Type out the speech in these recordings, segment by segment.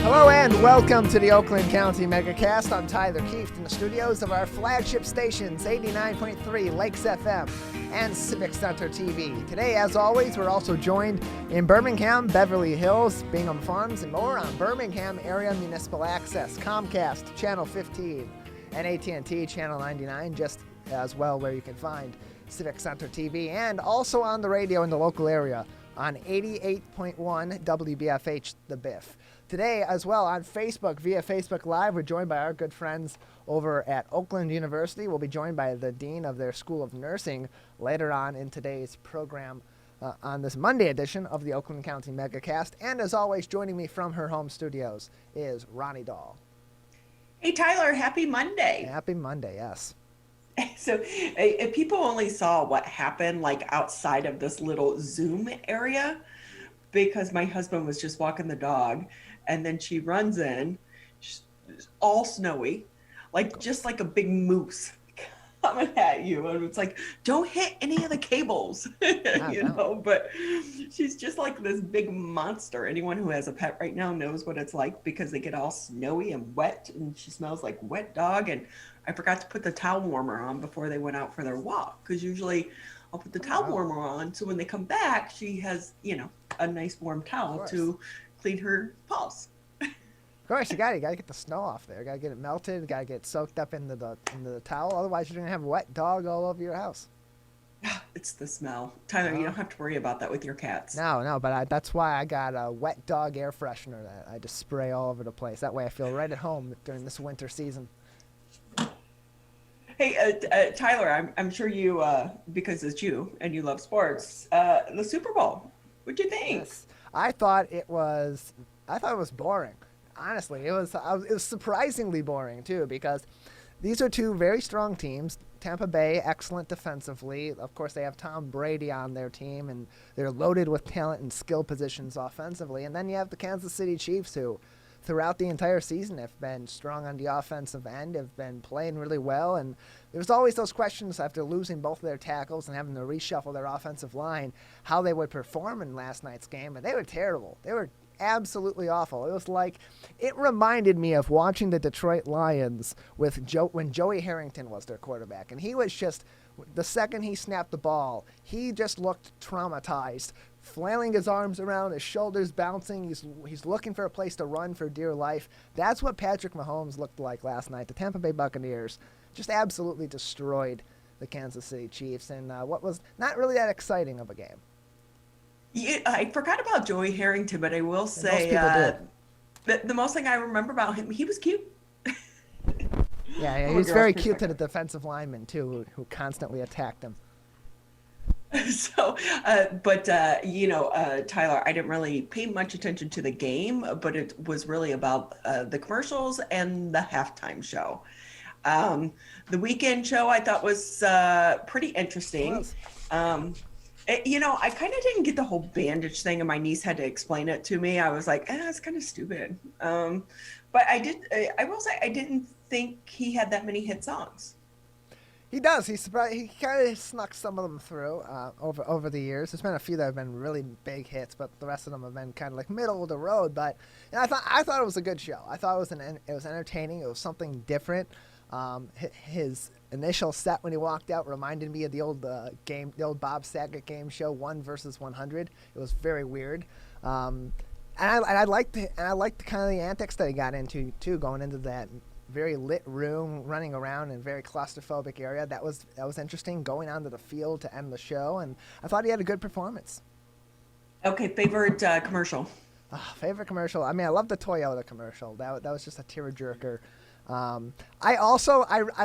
Hello and welcome to the Oakland County Megacast. I'm Tyler Keefe in the studios of our flagship stations, 89.3 Lakes FM and Civic Center TV. Today, as always, we're also joined in Birmingham, Beverly Hills, Bingham Farms, and more on Birmingham Area Municipal Access, Comcast, Channel 15, and AT&T Channel 99, just as well where you can find Civic Center TV, and also on the radio in the local area on 88.1 WBFH The Biff. Today, as well, on Facebook, via Facebook Live, we're joined by our good friends over at Oakland University. We'll be joined by the Dean of their School of Nursing later on in today's program on this Monday edition of the Oakland County Megacast. And as always, joining me from her home studios is Ronnie Dahl. Hey, Tyler, happy Monday. Happy Monday, yes. So if people only saw what happened like outside of this little Zoom area, because my husband was just walking the dog and then she runs in, she's all snowy, like just like a big moose coming at you. And it's like, don't hit any of the cables, know, but she's just like this big monster. Anyone who has a pet right now knows what it's like because they get all snowy and wet and she smells like wet dog. And I forgot to put the towel warmer on before they went out for their walk, because usually I'll put the towel warmer on so when they come back, she has, a nice warm towel to clean her paws. Of course, you gotta get the snow off there. You gotta get it melted. You gotta get soaked up into the towel. Otherwise, you're gonna have a wet dog all over your house. It's the smell, Tyler. You don't have to worry about that with your cats. No, but that's why I got a wet dog air freshener that I just spray all over the place. That way, I feel right at home during this winter season. Hey, Tyler, I'm sure you, because it's you and you love sports, the Super Bowl. What'd you think? Yes. I thought it was boring. Honestly, it was surprisingly boring too, because these are two very strong teams. Tampa Bay, excellent defensively. Of course, they have Tom Brady on their team, and they're loaded with talent and skill positions offensively. And then you have the Kansas City Chiefs, who throughout the entire season have been strong on the offensive end, have been playing really well. And there's always those questions after losing both of their tackles and having to reshuffle their offensive line, how they would perform in last night's game. And they were terrible. They were absolutely awful. It reminded me of watching the Detroit Lions when Joey Harrington was their quarterback. And he was just, the second he snapped the ball, he just looked traumatized, flailing his arms around, his shoulders bouncing. He's looking for a place to run for dear life. That's what Patrick Mahomes looked like last night. The Tampa Bay Buccaneers just absolutely destroyed the Kansas City Chiefs in what was not really that exciting of a game. Yeah, I forgot about Joey Harrington, but I will say the most thing I remember about him, he was cute. Yeah, he was very cute to the defensive lineman too, who constantly attacked him. So, Tyler, I didn't really pay much attention to the game, but it was really about the commercials and the halftime show. The weekend show I thought was pretty interesting. I kind of didn't get the whole bandage thing, and my niece had to explain it to me. I was like, it's kind of stupid. But I will say I didn't think he had that many hit songs. He does. He kind of snuck some of them through over the years. There's been a few that have been really big hits, but the rest of them have been kind of like middle of the road. But I thought it was a good show. I thought it was entertaining. It was something different. His initial set when he walked out reminded me of the old Bob Saget game show, 1 versus 100. It was very weird. And I liked the kind of the antics that he got into too, going into that very lit room, running around in a very claustrophobic area. That was interesting, going onto the field to end the show, and I thought he had a good performance. Okay, favorite commercial? Favorite commercial? I mean, I love the Toyota commercial. That was just a tearjerker. I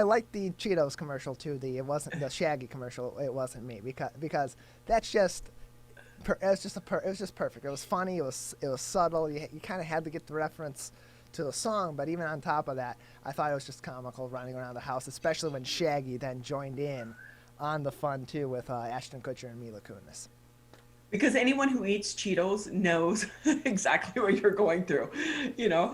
like the Cheetos commercial too. It wasn't the Shaggy commercial. It wasn't me because that's just it was just perfect. It was funny. It was subtle. You kind of had to get the reference to the song, but even on top of that, I thought it was just comical running around the house, especially when Shaggy then joined in on the fun too with Ashton Kutcher and Mila Kunis. Because anyone who eats Cheetos knows exactly what you're going through.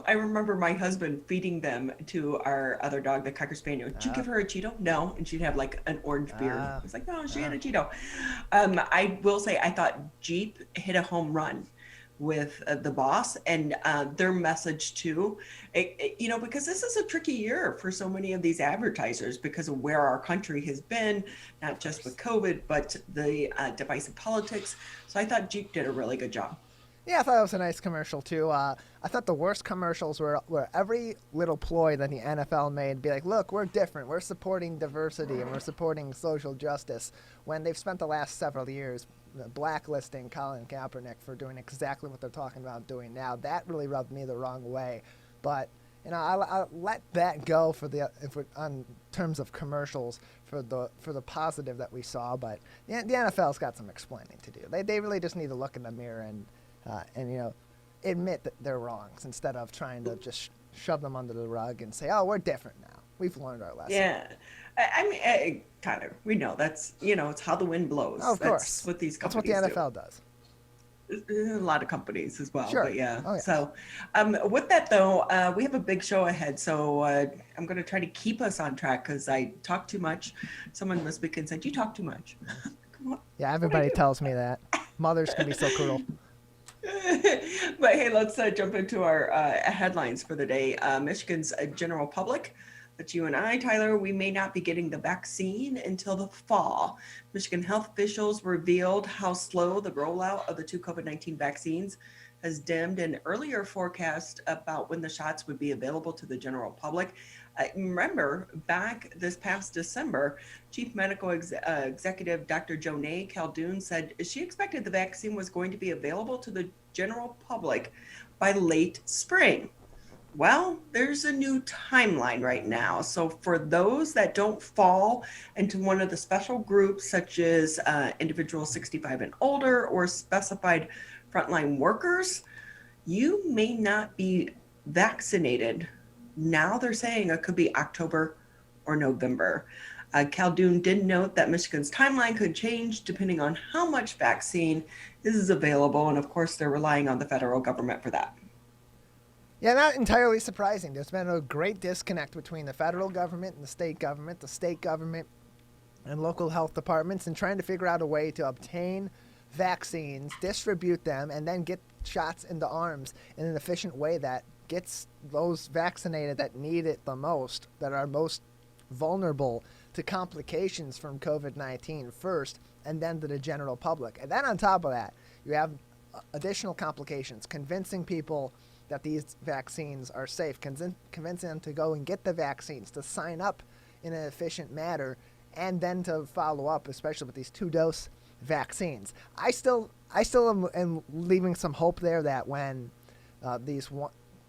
I remember my husband feeding them to our other dog, the Cocker Spaniel. Did you give her a Cheeto? No. And she'd have like an orange beard. I was like, no, she had a Cheeto. I will say I thought Jeep hit a home run with the boss and their message too. Because this is a tricky year for so many of these advertisers because of where our country has been, not just with COVID, but the divisive politics. So I thought Jeep did a really good job. Yeah, I thought it was a nice commercial too. I thought the worst commercials were every little ploy that the NFL made, be like, look, we're different. We're supporting diversity and we're supporting social justice, when they've spent the last several years blacklisting Colin Kaepernick for doing exactly what they're talking about doing now. That really rubbed me the wrong way. But I'll let that go for on terms of commercials for the positive that we saw. But the NFL's got some explaining to do. They really just need to look in the mirror and admit that they're wrongs instead of trying to just shove them under the rug and say, oh, we're different now. We've learned our lesson. Yeah. I mean, Tyler, we know that's, it's how the wind blows. Oh, of that's course. What these That's what companies the NFL does. A lot of companies as well. Sure. But yeah. Oh, yeah. So with that, though, we have a big show ahead. So I'm going to try to keep us on track because I talk too much. Someone this weekend said, you talk too much. Yeah, everybody tells me that. Mothers can be so cruel. But hey, let's jump into our headlines for the day. Michigan's general public, that's you and I, Tyler, we may not be getting the vaccine until the fall. Michigan health officials revealed how slow the rollout of the two COVID-19 vaccines has dimmed an earlier forecast about when the shots would be available to the general public. Remember, back this past December, Chief Medical Executive Dr. Jonae Caldoun said she expected the vaccine was going to be available to the general public by late spring. Well, there's a new timeline right now. So for those that don't fall into one of the special groups, such as individuals 65 and older or specified frontline workers, you may not be vaccinated. Now they're saying it could be October or November. Caldoun did note that Michigan's timeline could change depending on how much vaccine is available. And of course, they're relying on the federal government for that. Yeah, not entirely surprising. There's been a great disconnect between the federal government and the state government and local health departments, and trying to figure out a way to obtain vaccines, distribute them, and then get shots into arms in an efficient way that gets those vaccinated that need it the most, that are most vulnerable to complications from COVID-19 first, and then to the general public. And then on top of that, you have additional complications, convincing people that these vaccines are safe, convincing them to go and get the vaccines, to sign up in an efficient manner, and then to follow up, especially with these 2-dose vaccines. I still am leaving some hope there that when these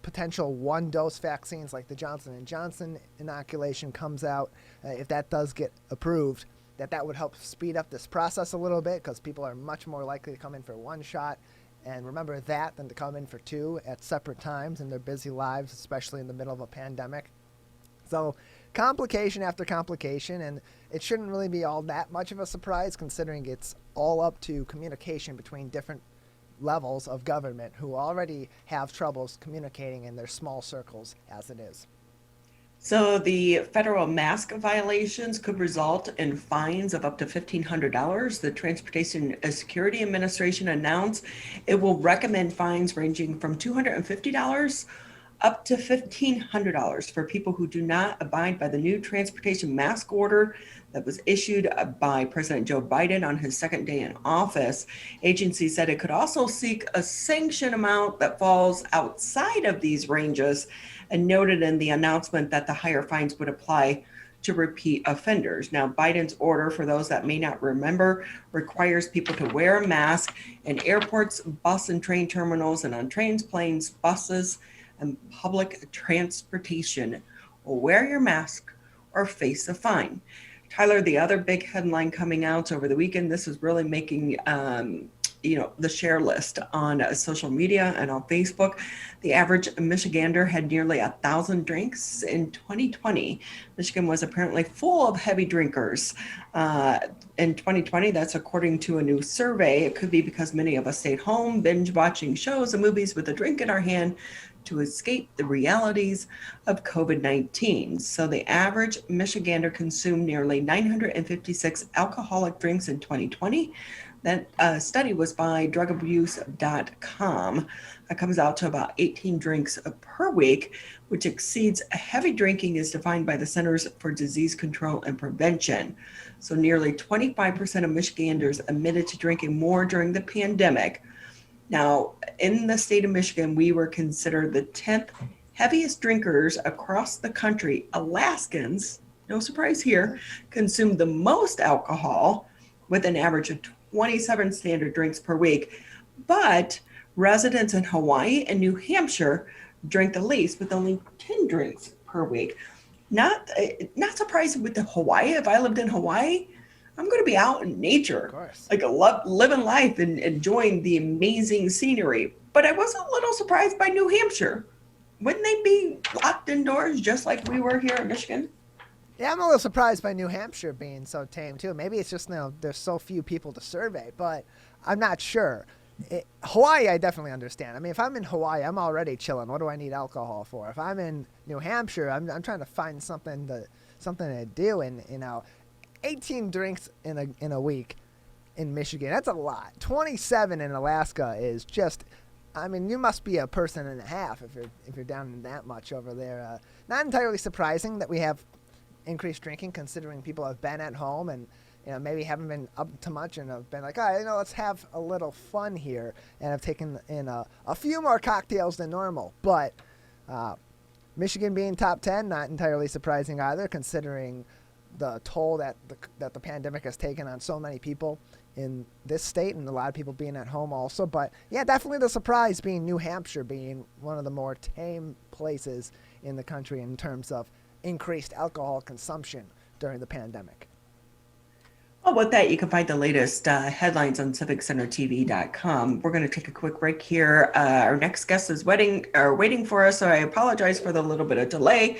potential 1-dose vaccines like the Johnson & Johnson inoculation comes out, if that does get approved, that would help speed up this process a little bit, because people are much more likely to come in for 1 shot and remember that than to come in for 2 at separate times in their busy lives, especially in the middle of a pandemic. So complication after complication, and it shouldn't really be all that much of a surprise considering it's all up to communication between different levels of government who already have troubles communicating in their small circles as it is. So the federal mask violations could result in fines of up to $1,500. The Transportation Security Administration announced it will recommend fines ranging from $250 up to $1,500 for people who do not abide by the new transportation mask order that was issued by President Joe Biden on his second day in office. Agency said it could also seek a sanction amount that falls outside of these ranges, and noted in the announcement that the higher fines would apply to repeat offenders. Now, Biden's order, for those that may not remember, requires people to wear a mask in airports, bus and train terminals, and on trains, planes, buses, and public transportation. Wear your mask or face a fine. Tyler, the other big headline coming out over the weekend, this is really making the share list on social media and on Facebook. The average Michigander had nearly 1,000 drinks in 2020. Michigan was apparently full of heavy drinkers. In 2020, that's according to a new survey. It could be because many of us stayed home, binge watching shows and movies with a drink in our hand to escape the realities of COVID-19. So the average Michigander consumed nearly 956 alcoholic drinks in 2020. That study was by drugabuse.com. It comes out to about 18 drinks per week, which exceeds heavy drinking is defined by the Centers for Disease Control and Prevention. So nearly 25% of Michiganders admitted to drinking more during the pandemic. Now, in the state of Michigan, we were considered the 10th heaviest drinkers across the country. Alaskans, no surprise here, consume the most alcohol with an average of 27 standard drinks per week. But residents in Hawaii and New Hampshire drink the least with only 10 drinks per week. Not surprising with the Hawaii. If I lived in Hawaii, I'm going to be out in nature, like living life and enjoying the amazing scenery. But I was a little surprised by New Hampshire. Wouldn't they be locked indoors just like we were here in Michigan? Yeah, I'm a little surprised by New Hampshire being so tame too. Maybe it's just there's so few people to survey, but I'm not sure. Hawaii, I definitely understand. I mean, if I'm in Hawaii, I'm already chilling. What do I need alcohol for? If I'm in New Hampshire, I'm trying to find something to do, and 18 drinks in a week in Michigan, that's a lot. 27 in Alaska is just, I mean, you must be a person and a half if you're down in that much over there. Not entirely surprising that we have increased drinking, considering people have been at home and maybe haven't been up to much and have been like, let's have a little fun here, and have taken in a few more cocktails than normal. But Michigan being top 10, not entirely surprising either, considering the toll that the pandemic has taken on so many people in this state, and a lot of people being at home also. But yeah, definitely the surprise being New Hampshire being one of the more tame places in the country in terms of increased alcohol consumption during the pandemic. Well, with that, you can find the latest headlines on civiccentertv.com. We're going to take a quick break here. Our next guest is waiting for us, so I apologize for the little bit of delay.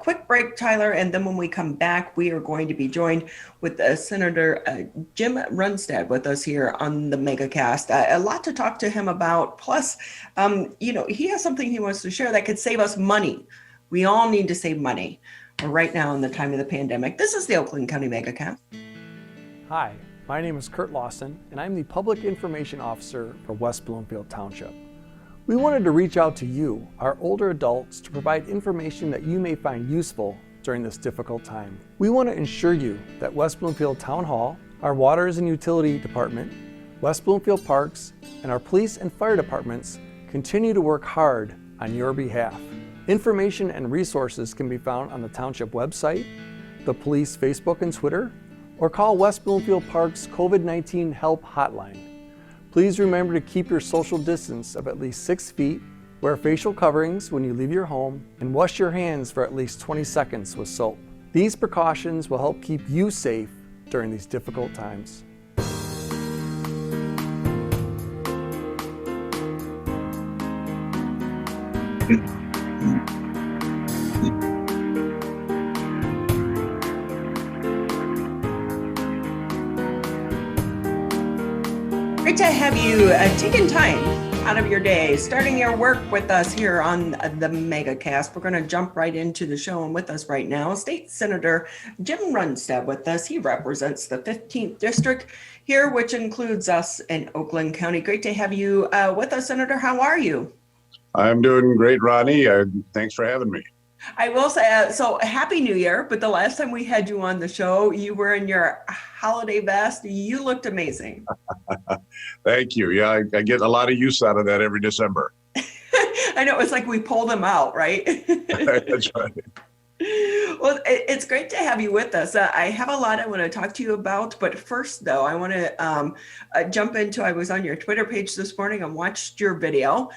Quick break, Tyler, and then when we come back, we are going to be joined with Senator Jim Runstad with us here on the Megacast. A lot to talk to him about. Plus, he has something he wants to share that could save us money. We all need to save money right now in the time of the pandemic. This is the Oakland County Megacast. Hi, my name is Kurt Lawson, and I'm the Public Information Officer for West Bloomfield Township. We wanted to reach out to you, our older adults, to provide information that you may find useful during this difficult time. We want to ensure you that West Bloomfield Town Hall, our Waters and Utility Department, West Bloomfield Parks, and our police and fire departments continue to work hard on your behalf. Information and resources can be found on the Township website, the police Facebook and Twitter, or call West Bloomfield Park's COVID-19 Help Hotline. Please remember to keep your social distance of at least 6 feet, wear facial coverings when you leave your home, and wash your hands for at least 20 seconds with soap. These precautions will help keep you safe during these difficult times. Great to have you taking time out of your day, starting your work with us here on the Megacast. We're going to jump right into the show, and with us right now, State Senator Jim Runstad with us. He represents the 15th District here, which includes us in Oakland County. Great to have you with us, Senator. How are you? I'm doing great, Ronnie. Thanks for having me. I will say, so Happy New Year, but the last time we had you on the show, you were in your holiday vest. You looked amazing. Thank you. Yeah, I get a lot of use out of that every December. I know, it's like we pull them out, right? That's right. Well, it's great to have you with us. I have a lot I want to talk to you about, but first, though, I want to jump into, I was on your Twitter page this morning and watched your video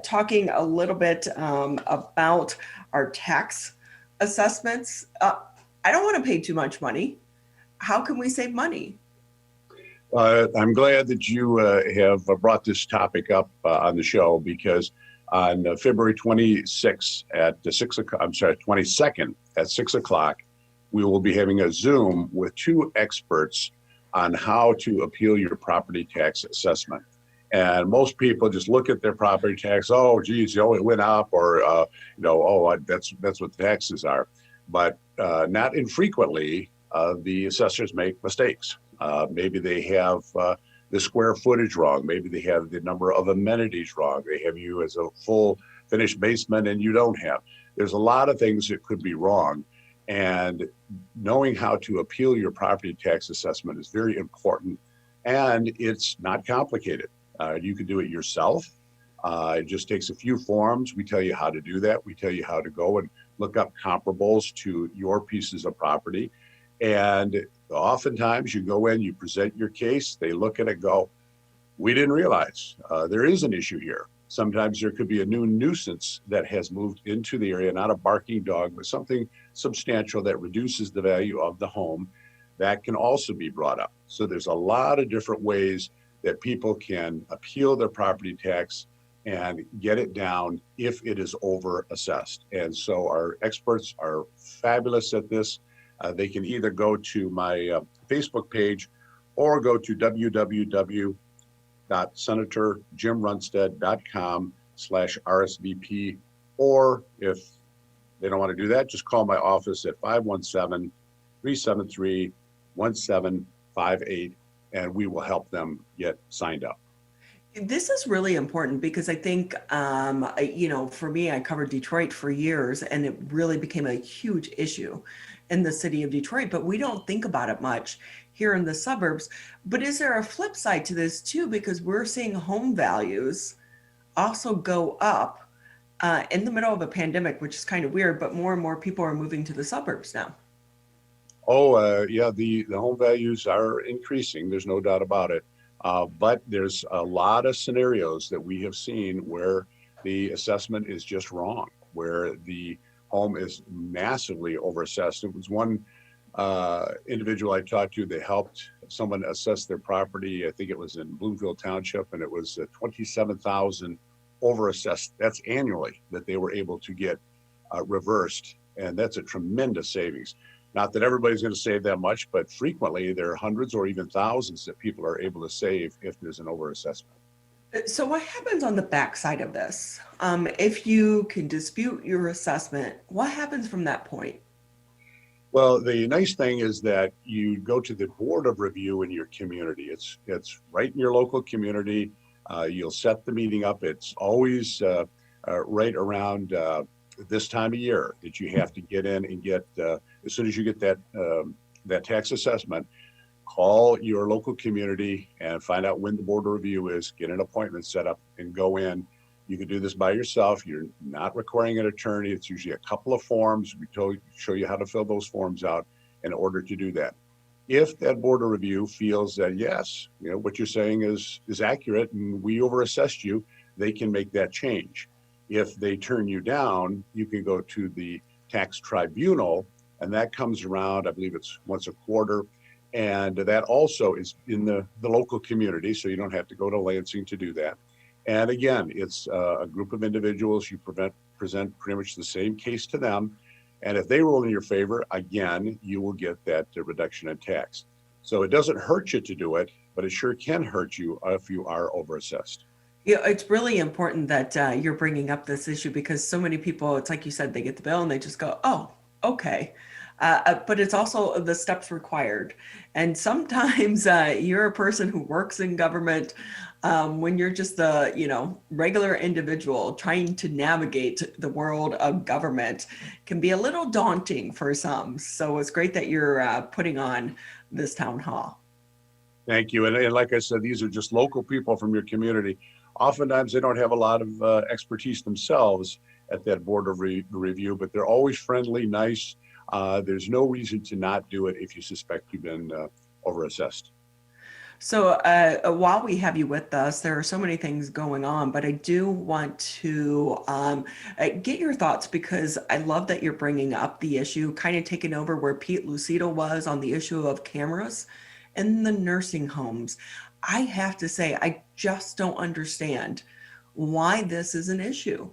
talking a little bit about our tax assessments. I don't want to pay too much money. How can we save money? I'm glad that you have brought this topic up on the show, because on February 26th at 6 o'clock, 22nd at 6 o'clock, we will be having a Zoom with two experts on how to appeal your property tax assessment. And most people just look at their property tax, oh, geez, it went up, or, that's what taxes are. But not infrequently, the assessors make mistakes. Maybe they have the square footage wrong. Maybe they have the number of amenities wrong. They have you as a full finished basement and you don't have. There's a lot of things that could be wrong. And knowing how to appeal your property tax assessment is very important. And it's not complicated. You can do it yourself. It just takes a few forms. We tell you how to do that. We tell you how to go and look up comparables to your pieces of property. And oftentimes you go in, you present your case, they look at it, go, we didn't realize there is an issue here. Sometimes there could be a new nuisance that has moved into the area, not a barking dog, but something substantial that reduces the value of the home. That can also be brought up. So there's a lot of different ways that people can appeal their property tax and get it down if it is over assessed. And so our experts are fabulous at this. They can either go to my Facebook page or go to www.senatorjimrunstad.com/RSVP. Or if they don't want to do that, just call my office at 517-373-1758, and we will help them get signed up. This is really important because I think, for me, I covered Detroit for years and it really became a huge issue in the city of Detroit, but we don't think about it much here in the suburbs. But is there a flip side to this too? Because we're seeing home values also go up in the middle of a pandemic, which is kind of weird, but more and more people are moving to the suburbs now. Yeah, the home values are increasing. There's no doubt about it. But there's a lot of scenarios that we have seen where the assessment is just wrong, where the home is massively overassessed. It was one individual I talked to that helped someone assess their property. I think it was in Bloomfield Township, and it was 27,000 overassessed. That's annually that they were able to get reversed, and that's a tremendous savings. Not that everybody's going to save that much, but frequently there are hundreds or even thousands that people are able to save if there's an overassessment. So what happens on the backside of this? If you can dispute your assessment, what happens from that point? Well, the nice thing is that you go to the board of review in your community. It's right in your local community. You'll set the meeting up. It's always right around this time of year that you have to get in and get, as soon as you get that tax assessment, call your local community and find out when the board of review is, get an appointment set up and go in. You can do this by yourself. You're not requiring an attorney. It's usually a couple of forms. We show you how to fill those forms out in order to do that. If that board of review feels that, yes, what you're saying is accurate and we overassessed you, they can make that change. If they turn you down, you can go to the tax tribunal, and that comes around, I believe it's once a quarter. And that also is in the local community, so you don't have to go to Lansing to do that. And again, it's a group of individuals. You present pretty much the same case to them. And if they rule in your favor, again, you will get that reduction in tax. So it doesn't hurt you to do it, but it sure can hurt you if you are overassessed. Yeah, it's really important that you're bringing up this issue because so many people, it's like you said, they get the bill and they just go, oh, okay. But it's also the steps required. And sometimes you're a person who works in government when you're just a regular individual trying to navigate the world of government can be a little daunting for some. So it's great that you're putting on this town hall. Thank you. And like I said, these are just local people from your community. Oftentimes they don't have a lot of expertise themselves at that board of review, but they're always friendly, nice. There's no reason to not do it if you suspect you've been overassessed. So while we have you with us, there are so many things going on, but I do want to get your thoughts because I love that you're bringing up the issue, kind of taking over where Pete Lucido was on the issue of cameras in the nursing homes. I have to say, I just don't understand why this is an issue,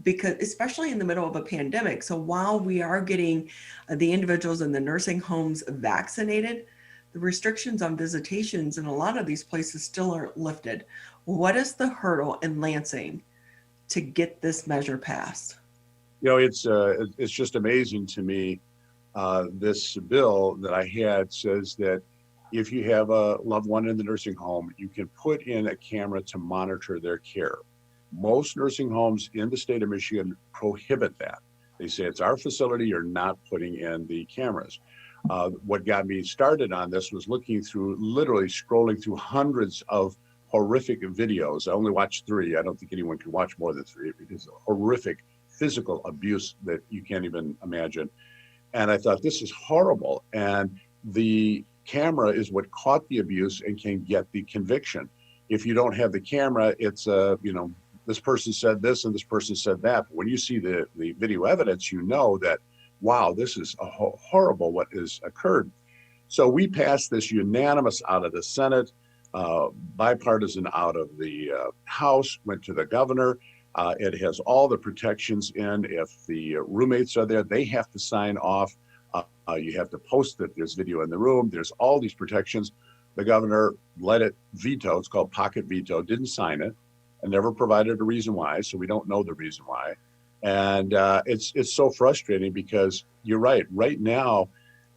because especially in the middle of a pandemic. So while we are getting the individuals in the nursing homes vaccinated, the restrictions on visitations in a lot of these places still aren't lifted. What is the hurdle in Lansing to get this measure passed? It's just amazing to me this bill that I had says that if you have a loved one in the nursing home, you can put in a camera to monitor their care. Most nursing homes in the state of Michigan prohibit that. They say it's our facility, you're not putting in the cameras. What got me started on this was literally scrolling through hundreds of horrific videos. I only watched 3. I don't think anyone can watch more than 3. It is horrific physical abuse that you can't even imagine. And I thought, this is horrible. And the camera is what caught the abuse and can get the conviction. If you don't have the camera, it's this person said this and this person said that. But when you see the video evidence, you know that, wow, this is horrible what has occurred. So we passed this unanimous out of the Senate, bipartisan out of the House, went to the governor. It has all the protections in. If the roommates are there, they have to sign off. You have to post that there's video in the room. There's all these protections. The governor let it veto. It's called pocket veto. Didn't sign it and never provided a reason why. So we don't know the reason why. And it's so frustrating because you're right. Right now,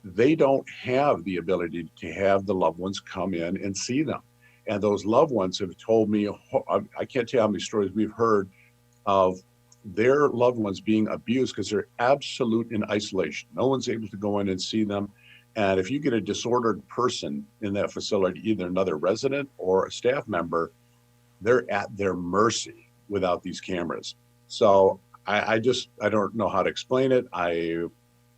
they don't have the ability to have the loved ones come in and see them. And those loved ones have told me, I can't tell you how many stories we've heard of their loved ones being abused because they're absolute in isolation. No one's able to go in and see them. And if you get a disordered person in that facility, either another resident or a staff member, they're at their mercy without these cameras. So I don't know how to explain it. I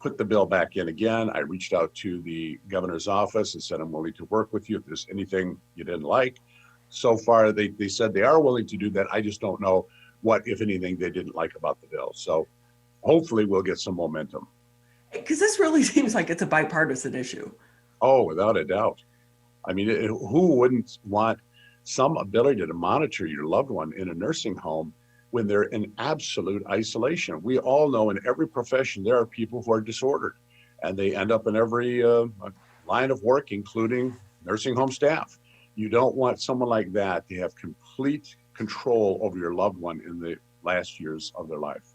put the bill back in again. I reached out to the governor's office and said, I'm willing to work with you if there's anything you didn't like. So far, they said they are willing to do that. I just don't know what, if anything, they didn't like about the bill. So hopefully we'll get some momentum. Because this really seems like it's a bipartisan issue. Oh, without a doubt. I mean, who wouldn't want some ability to monitor your loved one in a nursing home when they're in absolute isolation? We all know in every profession there are people who are disordered, and they end up in every line of work, including nursing home staff. You don't want someone like that to have complete control over your loved one in the last years of their life.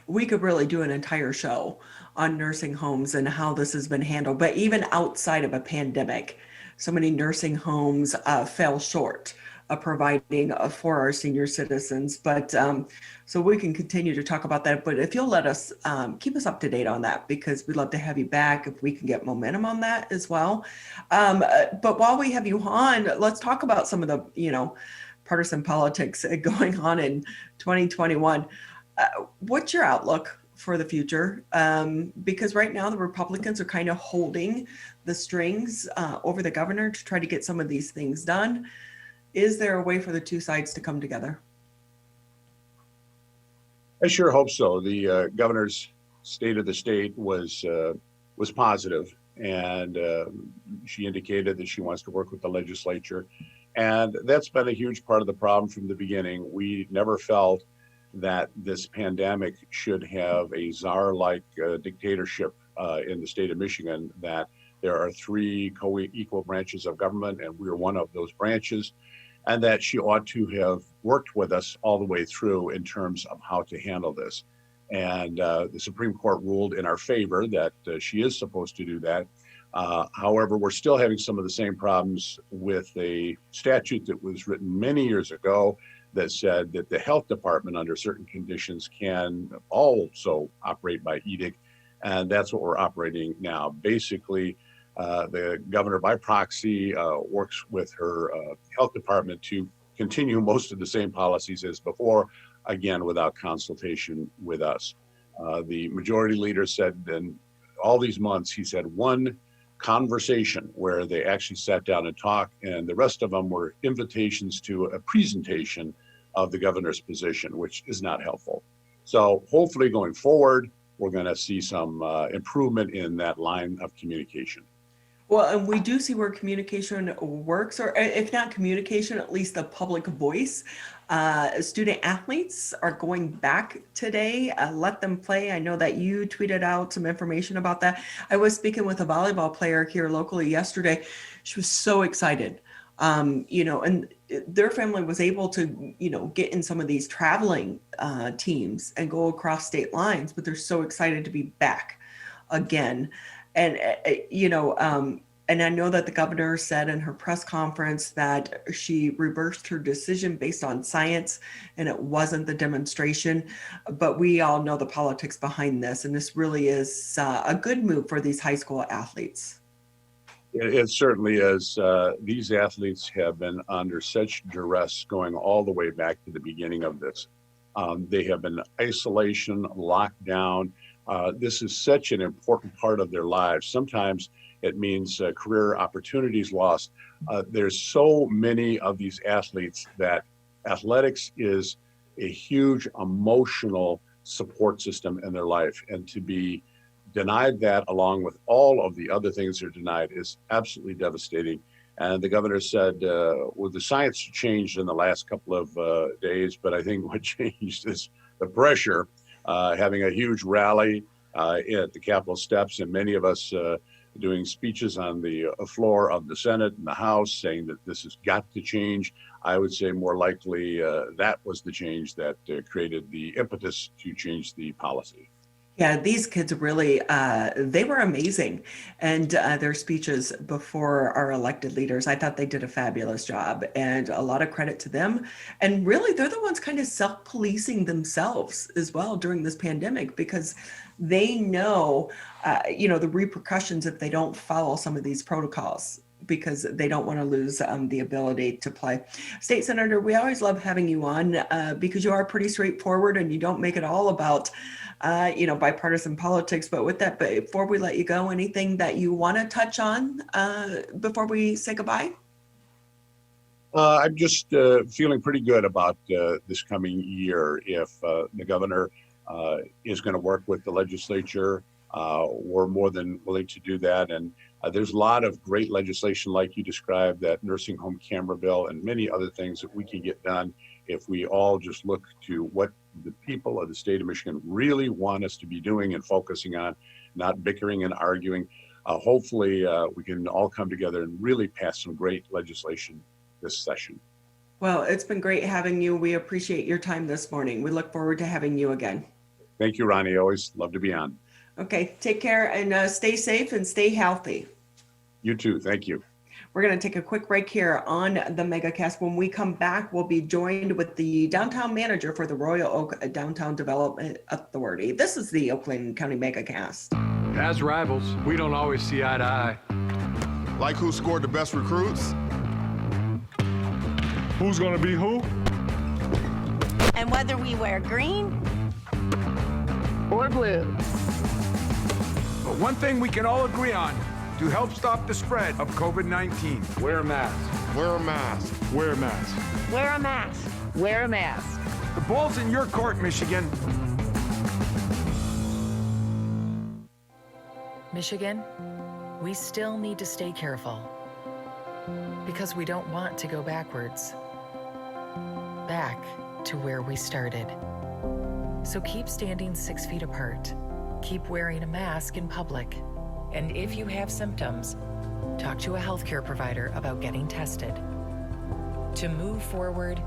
We could really do an entire show on nursing homes and how this has been handled. But even outside of a pandemic, so many nursing homes fell short of providing for our senior citizens. But so we can continue to talk about that. But if you'll let us keep us up to date on that, because we'd love to have you back if we can get momentum on that as well. But while we have you on, let's talk about some of the, partisan politics going on in 2021. What's your outlook for the future? Because right now the Republicans are kind of holding the strings over the governor to try to get some of these things done. Is there a way for the two sides to come together? I sure hope so. The governor's state of the state was positive, and she indicated that she wants to work with the legislature. And that's been a huge part of the problem from the beginning. We never felt that this pandemic should have a czar-like dictatorship in the state of Michigan, that there are 3 co-equal branches of government, and we're one of those branches, and that she ought to have worked with us all the way through in terms of how to handle this. And the Supreme Court ruled in our favor that she is supposed to do that. However, we're still having some of the same problems with a statute that was written many years ago that said that the health department under certain conditions can also operate by edict. And that's what we're operating now. Basically, the governor by proxy works with her health department to continue most of the same policies as before, again, without consultation with us. The majority leader said in all these months, he said one conversation where they actually sat down and talked, and the rest of them were invitations to a presentation of the governor's position, which is not helpful. So hopefully going forward, we're going to see some improvement in that line of communication. Well, and we do see where communication works, or if not communication, at least the public voice. Student athletes are going back today. Let them play. I know that you tweeted out some information about that. I was speaking with a volleyball player here locally yesterday. She was so excited, and their family was able to, get in some of these traveling teams and go across state lines, but they're so excited to be back again. And, and I know that the governor said in her press conference that she reversed her decision based on science and it wasn't the demonstration. But we all know the politics behind this. And this really is a good move for these high school athletes. It certainly is. These athletes have been under such duress going all the way back to the beginning of this. They have been isolation, lockdown. This is such an important part of their lives. Sometimes it means career opportunities lost. There's so many of these athletes that athletics is a huge emotional support system in their life. And to be denied that along with all of the other things they're denied is absolutely devastating. And the governor said, well, the science changed in the last couple of days, but I think what changed is the pressure, having a huge rally at the Capitol steps, and many of us doing speeches on the floor of the Senate and the House saying that this has got to change. I would say more likely that was the change that created the impetus to change the policy. Yeah, these kids really, they were amazing. And their speeches before our elected leaders, I thought they did a fabulous job, and a lot of credit to them. And really, they're the ones kind of self-policing themselves as well during this pandemic, because they know, the repercussions if they don't follow some of these protocols, because they don't want to lose the ability to play. State Senator, we always love having you on because you are pretty straightforward and you don't make it all about bipartisan politics. But with that, before we let you go, anything that you want to touch on before we say goodbye? I'm just feeling pretty good about this coming year. If the governor is going to work with the legislature, we're more than willing to do that. And there's a lot of great legislation, like you described, that nursing home camera bill and many other things that we can get done if we all just look to what the people of the state of Michigan really want us to be doing and focusing on, not bickering and arguing. Hopefully, we can all come together and really pass some great legislation this session. Well, it's been great having you. We appreciate your time this morning. We look forward to having you again. Thank you, Ronnie. Always love to be on. Okay, take care and stay safe and stay healthy. You too. Thank you. We're going to take a quick break here on the Megacast. When we come back, we'll be joined with the downtown manager for the Royal Oak Downtown Development Authority. This is the Oakland County Megacast. As rivals, we don't always see eye to eye. Like who scored the best recruits? Who's going to be who? And whether we wear green or blue. But one thing we can all agree on to help stop the spread of COVID-19. Wear a mask. Wear a mask. Wear a mask. wear a mask. Wear a mask. The ball's in your court, Michigan. Michigan, we still need to stay careful because we don't want to go backwards, back to where we started. So keep standing 6 feet apart. Keep wearing a mask in public. And if you have symptoms, talk to a healthcare provider about getting tested. To move forward,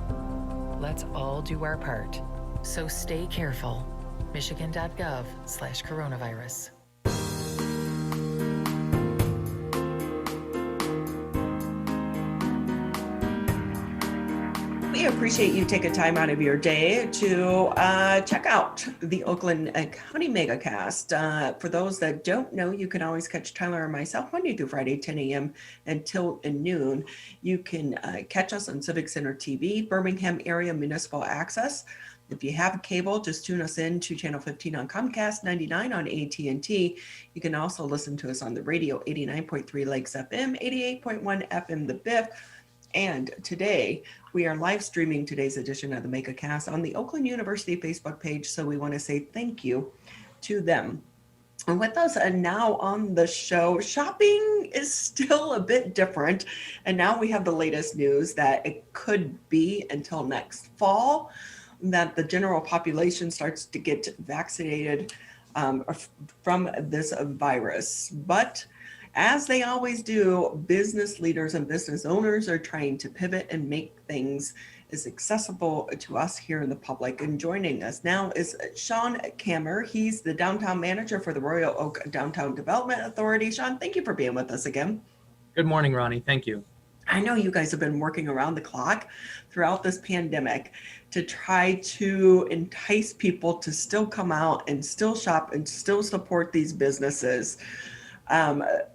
let's all do our part. So stay careful. Michigan.gov/coronavirus. We appreciate you taking time out of your day to check out the Oakland County Megacast. For those that don't know, you can always catch Tyler and myself Monday through Friday, 10 a.m. until noon. You can catch us on Civic Center TV, Birmingham Area Municipal Access. If you have cable, just tune us in to Channel 15 on Comcast, 99 on AT&T. You can also listen to us on the radio, 89.3 Lakes FM, 88.1 FM The Biff. And today, we are live streaming today's edition of the Megacast on the Oakland University Facebook page. So we want to say thank you to them. And with us now on the show, shopping is still a bit different. And now we have the latest news that it could be until next fall that the general population starts to get vaccinated from this virus. But As they always do, business leaders and business owners are trying to pivot and make things as accessible to us here in the public. And joining us now is Sean Kammer. He's the downtown manager for the Royal Oak Downtown Development Authority. Sean, thank you for being with us again. Good morning, Ronnie. Thank you. I know you guys have been working around the clock throughout this pandemic to try to entice people to still come out and still shop and still support these businesses.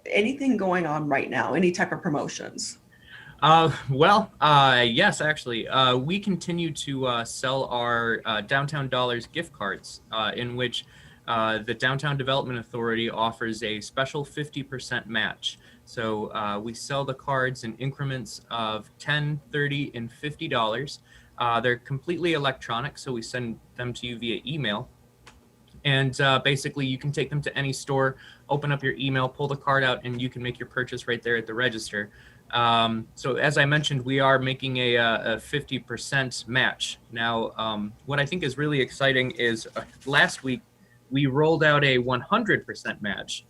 Anything going on right now? Any type of promotions? Yes, actually. We continue to sell our Downtown Dollars gift cards, in which the Downtown Development Authority offers a special 50% match. So we sell the cards in increments of $10, $30, and $50. They're completely electronic, so we send them to you via email. And basically, you can take them to any store, open up your email, pull the card out, and you can make your purchase right there at the register. So as I mentioned, we are making a 50% match. Now, what I think is really exciting is last week, we rolled out a 100% match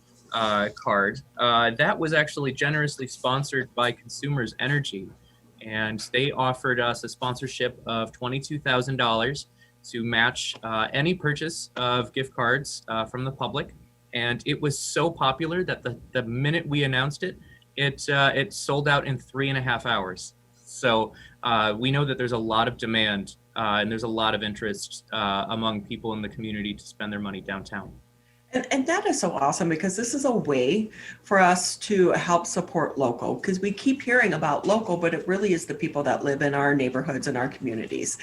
card. That was actually generously sponsored by Consumers Energy. And they offered us a sponsorship of $22,000 to match any purchase of gift cards from the public. And it was so popular that the minute we announced it, it sold out in 3.5 hours. So we know that there's a lot of demand and there's a lot of interest among people in the community to spend their money downtown. And that is so awesome, because this is a way for us to help support local, because we keep hearing about local, but it really is the people that live in our neighborhoods and our communities.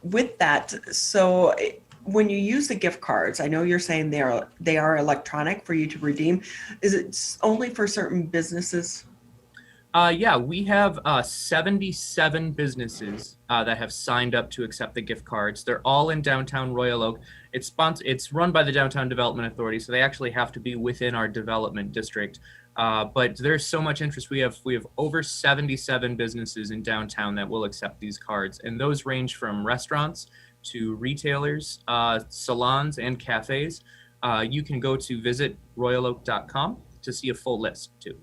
With that, so when you use the gift cards, I know you're saying they are electronic for you to redeem. Is it only for certain businesses? Yeah, we have 77 businesses that have signed up to accept the gift cards. They're all in downtown Royal Oak. It's run by the Downtown Development Authority, so they actually have to be within our development district. But there's so much interest. We have over 77 businesses in downtown that will accept these cards, and those range from restaurants to retailers, salons, and cafes. You can go to visit royaloak.com to see a full list too.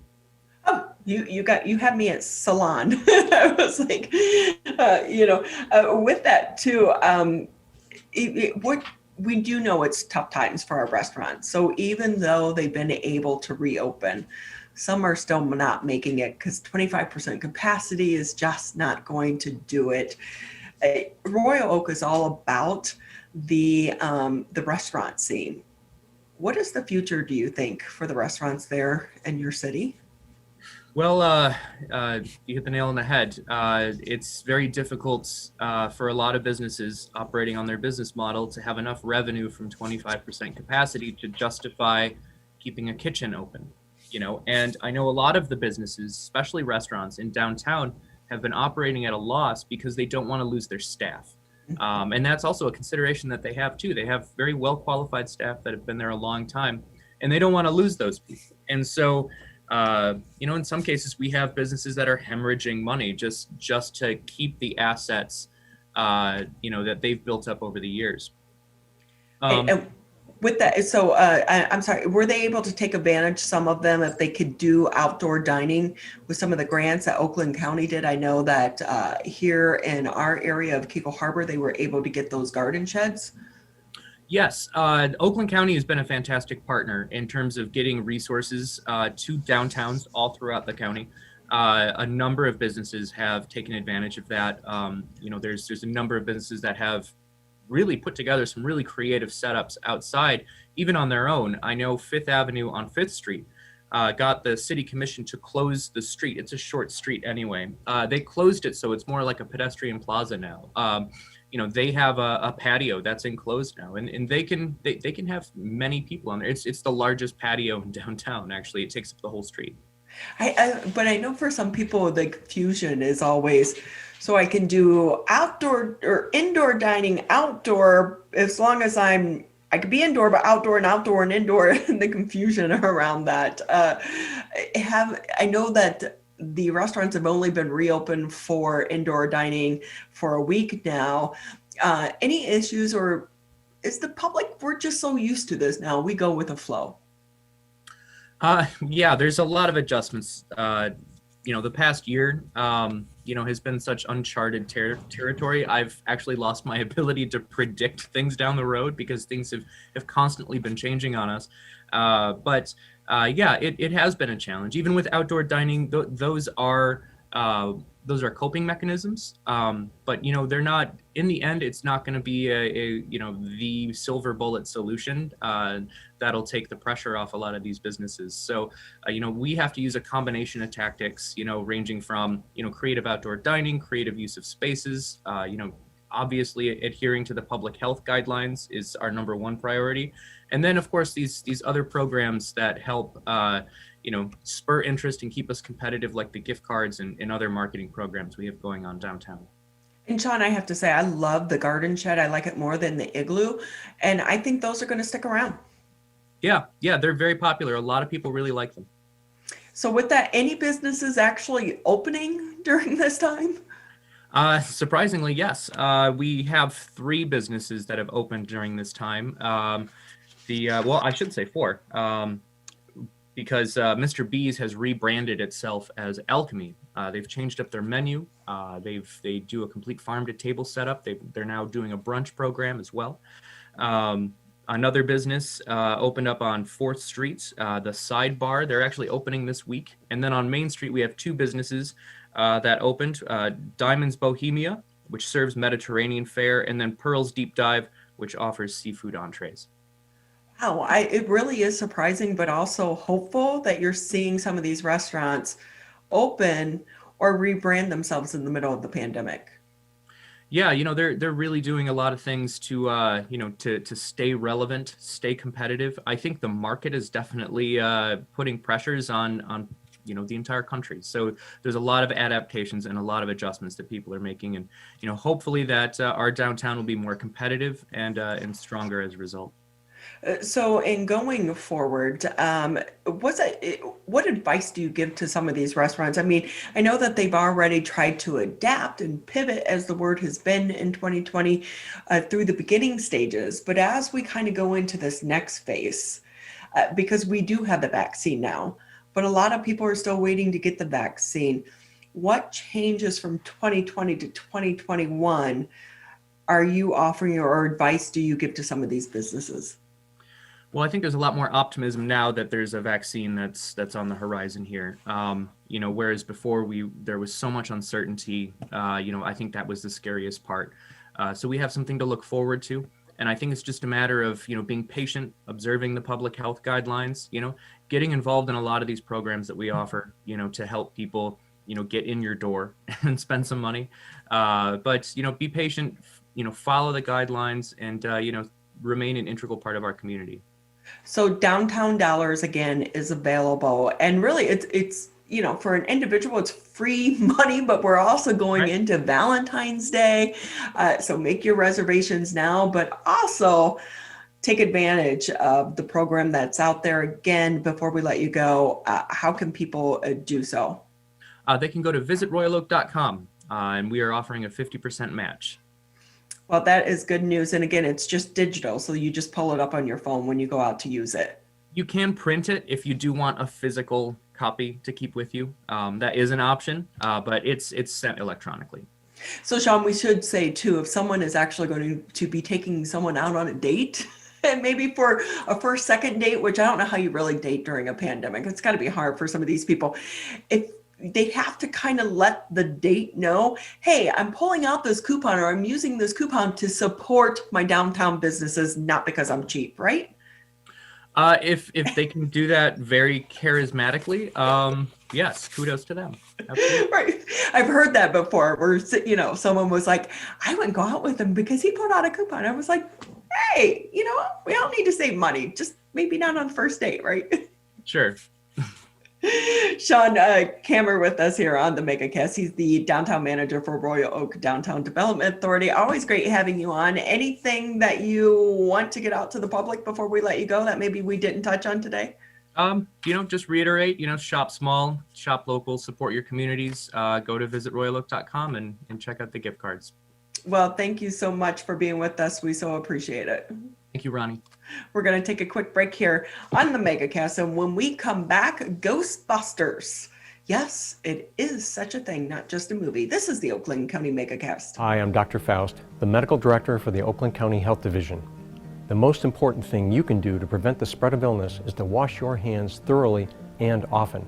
Oh, you had me at salon. I was like, with that too, what we do know, it's tough times for our restaurants. So even though they've been able to reopen, some are still not making it because 25% capacity is just not going to do it. Royal Oak is all about the restaurant scene. What is the future, do you think, for the restaurants there in your city? Well, you hit the nail on the head. It's very difficult for a lot of businesses operating on their business model to have enough revenue from 25% capacity to justify keeping a kitchen open, and I know a lot of the businesses, especially restaurants in downtown, have been operating at a loss because they don't want to lose their staff. And that's also a consideration that they have too. They have very well qualified staff that have been there a long time, and they don't want to lose those people. And so, in some cases, we have businesses that are hemorrhaging money just to keep the assets, that they've built up over the years. And with that, so I'm sorry, were they able to take advantage, some of them, if they could do outdoor dining with some of the grants that Oakland County did? I know that here in our area of Keiko Harbor, they were able to get those garden sheds. Yes, Oakland County has been a fantastic partner in terms of getting resources to downtowns all throughout the county. A number of businesses have taken advantage of that. There's a number of businesses that have really put together some really creative setups outside, even on their own. I know Fifth Avenue on 5th Street got the city commission to close the street. It's a short street anyway. They closed it so it's more like a pedestrian plaza now. They have a patio that's enclosed now, and they can have many people on there. It's the largest patio in downtown. Actually, it takes up the whole street. But I know for some people the confusion is always, so I can do outdoor or indoor dining, outdoor, as long as I could be indoor, but outdoor and indoor, and the confusion around that. I know that the restaurants have only been reopened for indoor dining for a week now. Any issues, or is the public, we're just so used to this now, we go with the flow? Yeah, there's a lot of adjustments. The past year, has been such uncharted territory. I've actually lost my ability to predict things down the road because things have constantly been changing on us. It has been a challenge. Even with outdoor dining, those are coping mechanisms. But they're not. In the end, it's not going to be the silver bullet solution that'll take the pressure off a lot of these businesses. So we have to use a combination of tactics. Ranging from creative outdoor dining, creative use of spaces. Obviously adhering to the public health guidelines is our number one priority. And then, of course, these other programs that help, spur interest and keep us competitive, like the gift cards and other marketing programs we have going on downtown. And Sean, I have to say, I love the garden shed. I like it more than the igloo. And I think those are going to stick around. Yeah, they're very popular. A lot of people really like them. So with that, any businesses actually opening during this time? Surprisingly, yes. We have 3 businesses that have opened during this time. I should say 4, because Mr. B's has rebranded itself as Alchemy. They've changed up their menu. They do a complete farm to table setup. They're now doing a brunch program as well. Another business opened up on 4th Street, the Sidebar. They're actually opening this week. And then on Main Street, we have 2 businesses that opened. Diamonds Bohemia, which serves Mediterranean fare, and then Pearl's Deep Dive, which offers seafood entrees. Wow, it really is surprising, but also hopeful that you're seeing some of these restaurants open or rebrand themselves in the middle of the pandemic. Yeah, they're really doing a lot of things to to stay relevant, stay competitive. I think the market is definitely putting pressures on the entire country. So there's a lot of adaptations and a lot of adjustments that people are making, and hopefully that our downtown will be more competitive and stronger as a result. So in going forward, what advice do you give to some of these restaurants? I mean, I know that they've already tried to adapt and pivot, as the word has been in 2020, through the beginning stages. But as we kind of go into this next phase, because we do have the vaccine now, but a lot of people are still waiting to get the vaccine. What changes from 2020 to 2021 are you offering, or advice do you give to some of these businesses? Well, I think there's a lot more optimism now that there's a vaccine that's on the horizon here. Whereas before there was so much uncertainty. I think that was the scariest part. So we have something to look forward to, and I think it's just a matter of being patient, observing the public health guidelines. Getting involved in a lot of these programs that we offer. To help people get in your door and spend some money. But be patient. Follow the guidelines and remain an integral part of our community. So Downtown Dollars, again, is available. And really, it's for an individual, it's free money, but we're also going into Valentine's Day. So make your reservations now, but also take advantage of the program that's out there. Again, before we let you go, how can people do so? They can go to visitroyaloak.com, and we are offering a 50% match. Well, that is good news. And again, it's just digital. So you just pull it up on your phone when you go out to use it. You can print it if you do want a physical copy to keep with you. That is an option, but it's sent electronically. So Sean, we should say too, if someone is actually going to be taking someone out on a date, and maybe for a first, second date, which I don't know how you really date during a pandemic. It's got to be hard for some of these people. If they have to kind of let the date know, hey, I'm pulling out this coupon, or I'm using this coupon to support my downtown businesses, not because I'm cheap, right? If they can do that very charismatically, yes, kudos to them. Absolutely. Right. I've heard that before where, someone was like, I wouldn't go out with him because he pulled out a coupon. I was like, hey, we don't need to save money. Just maybe not on the first date, right? Sure. Sean Kammer with us here on the Megacast. He's the downtown manager for Royal Oak Downtown Development Authority. Always great having you on. Anything that you want to get out to the public before we let you go that maybe we didn't touch on today? Just reiterate, shop small, shop local, support your communities. Go to visitroyaloak.com and check out the gift cards. Well, thank you so much for being with us. We so appreciate it. Thank you, Ronnie. We're going to take a quick break here on the Megacast. And when we come back, Ghostbusters. Yes, it is such a thing, not just a movie. This is the Oakland County Megacast. Hi, I'm Dr. Faust, the Medical Director for the Oakland County Health Division. The most important thing you can do to prevent the spread of illness is to wash your hands thoroughly and often.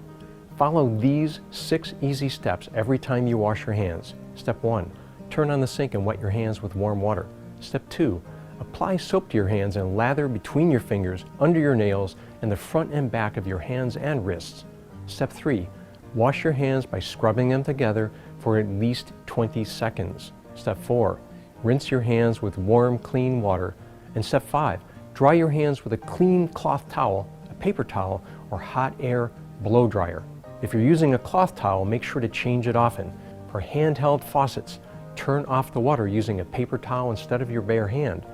Follow these 6 easy steps every time you wash your hands. Step 1, turn on the sink and wet your hands with warm water. Step 2, apply soap to your hands and lather between your fingers, under your nails, and the front and back of your hands and wrists. Step 3, wash your hands by scrubbing them together for at least 20 seconds. Step 4, rinse your hands with warm, clean water. And step 5, dry your hands with a clean cloth towel, a paper towel, or hot air blow dryer. If you're using a cloth towel, make sure to change it often. For handheld faucets, turn off the water using a paper towel instead of your bare hand.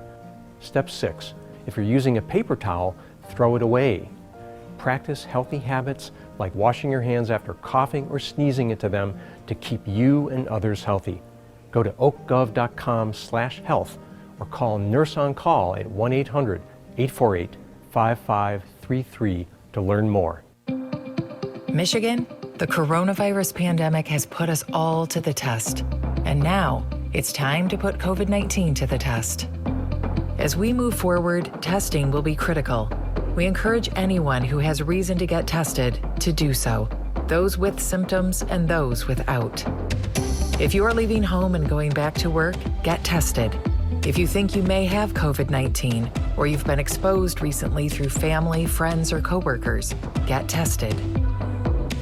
Step 6, if you're using a paper towel, throw it away. Practice healthy habits like washing your hands after coughing or sneezing into them to keep you and others healthy. Go to oakgov.com/health or call Nurse on Call at 1-800-848-5533 to learn more. Michigan, the coronavirus pandemic has put us all to the test. And now it's time to put COVID-19 to the test. As we move forward, testing will be critical. We encourage anyone who has reason to get tested to do so, those with symptoms and those without. If you are leaving home and going back to work, get tested. If you think you may have COVID-19 or you've been exposed recently through family, friends, or coworkers, get tested.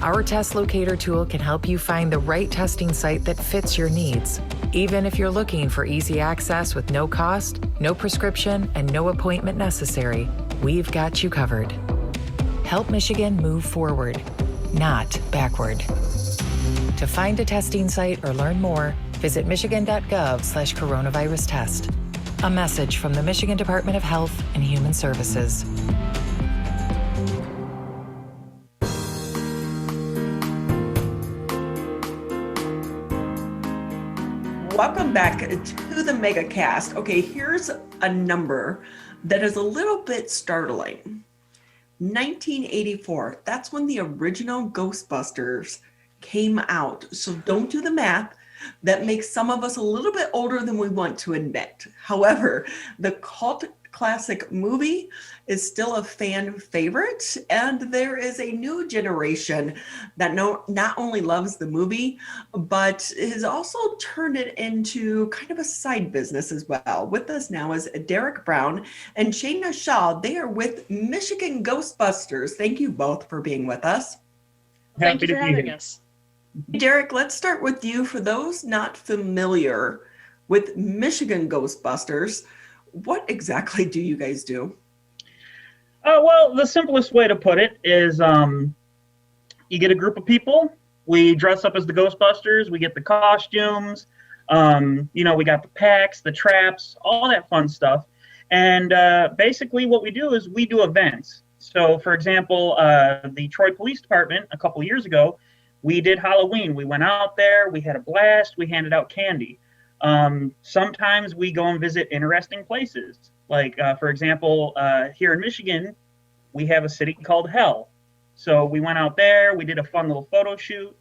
Our test locator tool can help you find the right testing site that fits your needs. Even if you're looking for easy access with no cost, no prescription, and no appointment necessary, we've got you covered. Help Michigan move forward, not backward. To find a testing site or learn more, visit michigan.gov/coronavirus test. A message from the Michigan Department of Health and Human Services. Welcome back to the Megacast. Okay, here's a number that is a little bit startling. 1984, that's when the original Ghostbusters came out. So don't do the math. That makes some of us a little bit older than we want to admit. However, the cult classic movie is still a fan favorite, and there is a new generation that not only loves the movie, but has also turned it into kind of a side business as well. With us now is Derek Brown and Shayna Shaw. They are with Michigan Ghostbusters. Thank you both for being with us. Thank you for having us. Derek, let's start with you. For those not familiar with Michigan Ghostbusters, what exactly do you guys do? Well, the simplest way to put it is you get a group of people, we dress up as the Ghostbusters, we get the costumes, we got the packs, the traps, all that fun stuff. And basically what we do is we do events. So, for example, the Troy Police Department a couple years ago, we did Halloween. We went out there, we had a blast, we handed out candy. Sometimes we go and visit interesting places. Like, for example, here in Michigan, we have a city called Hell. So we went out there, we did a fun little photo shoot.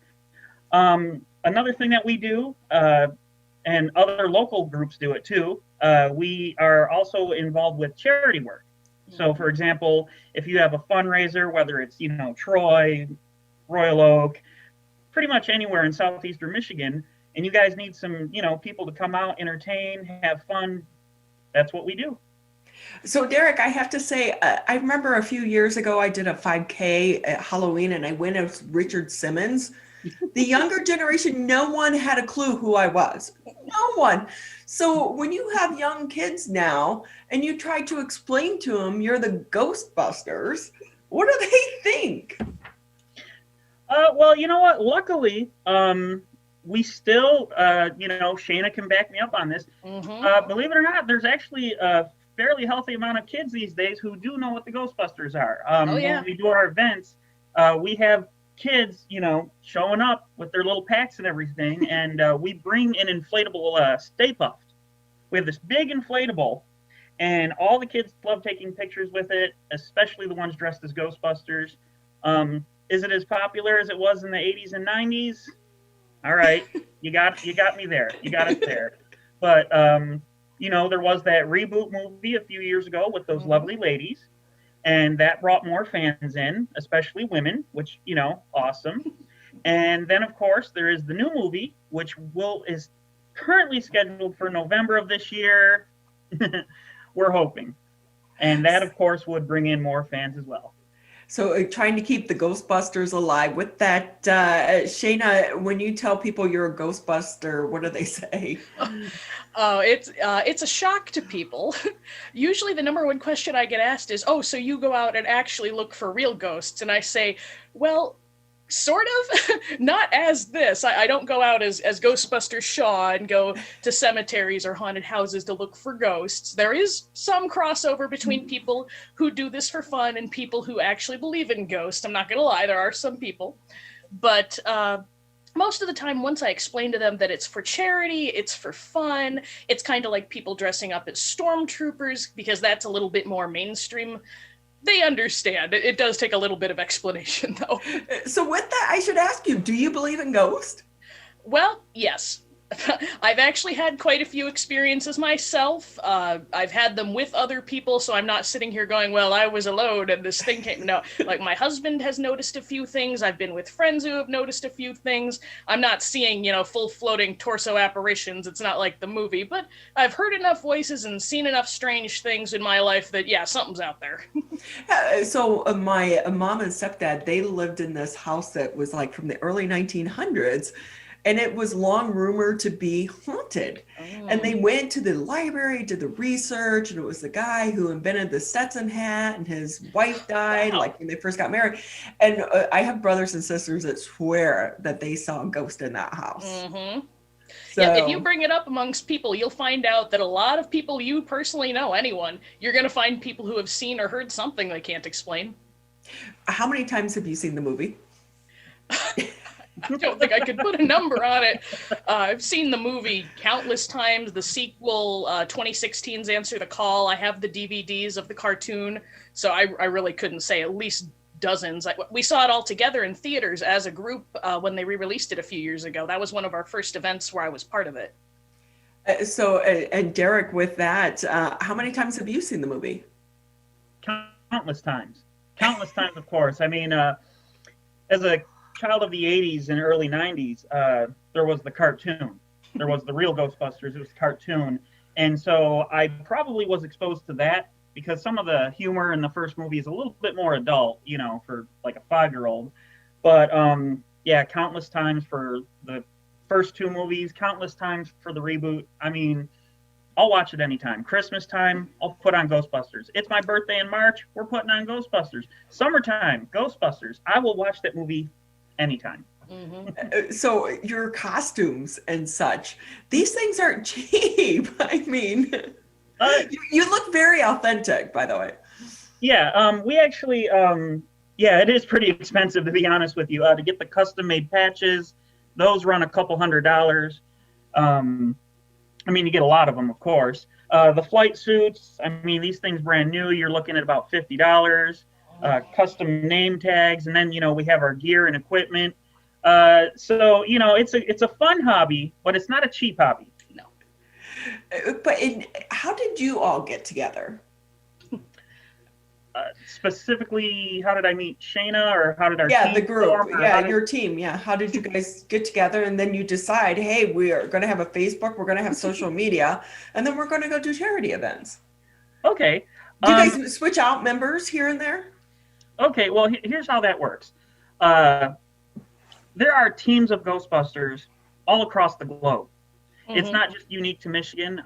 Another thing that we do, and other local groups do it too, we are also involved with charity work. So, for example, if you have a fundraiser, whether it's, Troy, Royal Oak, pretty much anywhere in southeastern Michigan, and you guys need some, people to come out, entertain, have fun, that's what we do. So, Derek, I have to say, I remember a few years ago, I did a 5K at Halloween, and I went as Richard Simmons. The younger generation, no one had a clue who I was. No one. So when you have young kids now, and you try to explain to them you're the Ghostbusters, what do they think? Well, you know what? Luckily, we still, Shayna can back me up on this. Mm-hmm. Believe it or not, there's actually a fairly healthy amount of kids these days who do know what the Ghostbusters are. When we do our events, we have kids, showing up with their little packs and everything, and we bring an inflatable Stay Puft. We have this big inflatable, and all the kids love taking pictures with it, especially the ones dressed as Ghostbusters. Is it as popular as it was in the 80s and 90s? All right, you got me there. You got us there. But you know, there was that reboot movie a few years ago with those lovely ladies, and that brought more fans in, especially women, which, you know, awesome. And then, of course, there is the new movie, which is currently scheduled for November of this year. We're hoping. And that, of course, would bring in more fans as well. So trying to keep the Ghostbusters alive. With that, Shayna, when you tell people you're a Ghostbuster, what do they say? Oh, it's a shock to people. Usually the number one question I get asked is, oh, so you go out and actually look for real ghosts? And I say, well, sort of. Not as this. I don't go out as Ghostbusters Shaw and go to cemeteries or haunted houses to look for ghosts. There is some crossover between people who do this for fun and people who actually believe in ghosts. I'm not going to lie, there are some people. But most of the time, once I explain to them that it's for charity, it's for fun, it's kind of like people dressing up as stormtroopers, because that's a little bit more mainstream, they understand. It does take a little bit of explanation, though. So with that, I should ask you, do you believe in ghosts? Well, yes. I've actually had quite a few experiences myself. I've had them with other people, so I'm not sitting here going, well, I was alone and this thing came. No, like my husband has noticed a few things. I've been with friends who have noticed a few things. I'm not seeing, you know, full floating torso apparitions. It's not like the movie, but I've heard enough voices and seen enough strange things in my life that, yeah, something's out there. So my mom and stepdad, they lived in this house that was like from the early 1900s. And it was long rumored to be haunted. Oh. And they went to the library, did the research, and it was the guy who invented the Stetson hat, and his wife died, like when they first got married. And I have brothers and sisters that swear that they saw a ghost in that house. Mm-hmm. So, yeah, if you bring it up amongst people, you'll find out that a lot of people you personally know, anyone, you're going to find people who have seen or heard something they can't explain. How many times have you seen the movie? I don't think I could put a number on it. I've seen the movie countless times. The sequel, 2016's Answer the Call. I have the DVDs of the cartoon, so I really couldn't say, at least dozens. We saw it all together in theaters as a group when they re-released it a few years ago. That was one of our first events where I was part of it. So, and Derek, with that, how many times have you seen the movie? Countless times. Countless times, of course. I mean, as a child of the 80s and early 90s, there was the cartoon. There was the real Ghostbusters. It was the cartoon. And so I probably was exposed to that because some of the humor in the first movie is a little bit more adult, you know, for like a 5-year-old. But yeah, countless times for the first 2 movies, countless times for the reboot. I mean, I'll watch it anytime. Christmas time, I'll put on Ghostbusters. It's my birthday in March, we're putting on Ghostbusters. Summertime, Ghostbusters. I will watch that movie anytime. Mm-hmm. So your costumes and such, these things aren't cheap. I mean, you look very authentic, by the way. Yeah, we actually, yeah, it is pretty expensive, to be honest with you. To get the custom-made patches, those run a couple $100. I mean, you get a lot of them, of course. The flight suits, I mean, these things brand new, you're looking at about $50. Custom name tags, and then, you know, we have our gear and equipment. So, you know, it's a fun hobby, but it's not a cheap hobby. No. But how did you all get together? Specifically, how did I meet Shayna, or how did our team team the group form, your team, how did you guys get together, and then you decide, hey, we are going to have a Facebook, we're going to have social media, and then we're going to go do charity events? Okay. Do you guys switch out members here and there? Okay, well, here's how that works. There are teams of Ghostbusters all across the globe. Mm-hmm. It's not just unique to Michigan.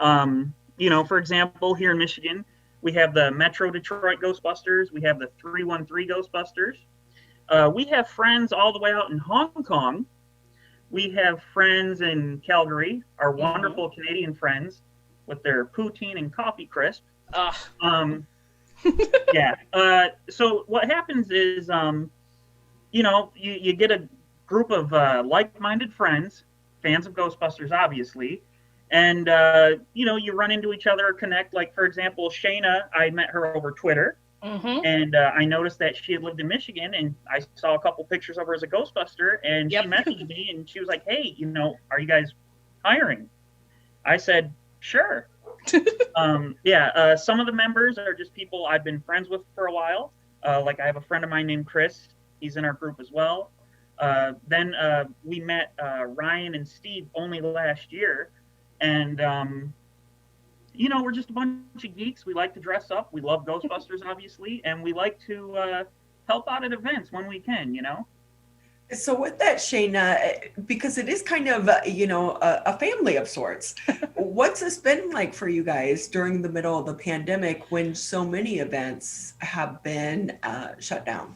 You know, for example, here in Michigan, we have the Metro Detroit Ghostbusters. We have the 313 Ghostbusters. We have friends all the way out in Hong Kong. We have friends in Calgary, our wonderful Canadian friends with their poutine and coffee crisp. Yeah. So what happens is, you know, you get a group of like-minded friends, fans of Ghostbusters, obviously, And, you run into each other, connect. Like, for example, Shayna, I met her over Twitter. Mm-hmm. And I noticed that she had lived in Michigan, and I saw a couple pictures of her as a Ghostbuster, and she messaged me, and she was like, hey, are you guys hiring? I said, sure. Some of the members are just people I've been friends with for a while. Like I have a friend of mine named Chris. He's in our group as well. Then we met Ryan and Steve only last year. And, we're just a bunch of geeks. We like to dress up. We love Ghostbusters, obviously. And we like to help out at events when we can, So with that, Shayna, because it is kind of, a family of sorts, what's this been like for you guys during the middle of the pandemic when so many events have been shut down?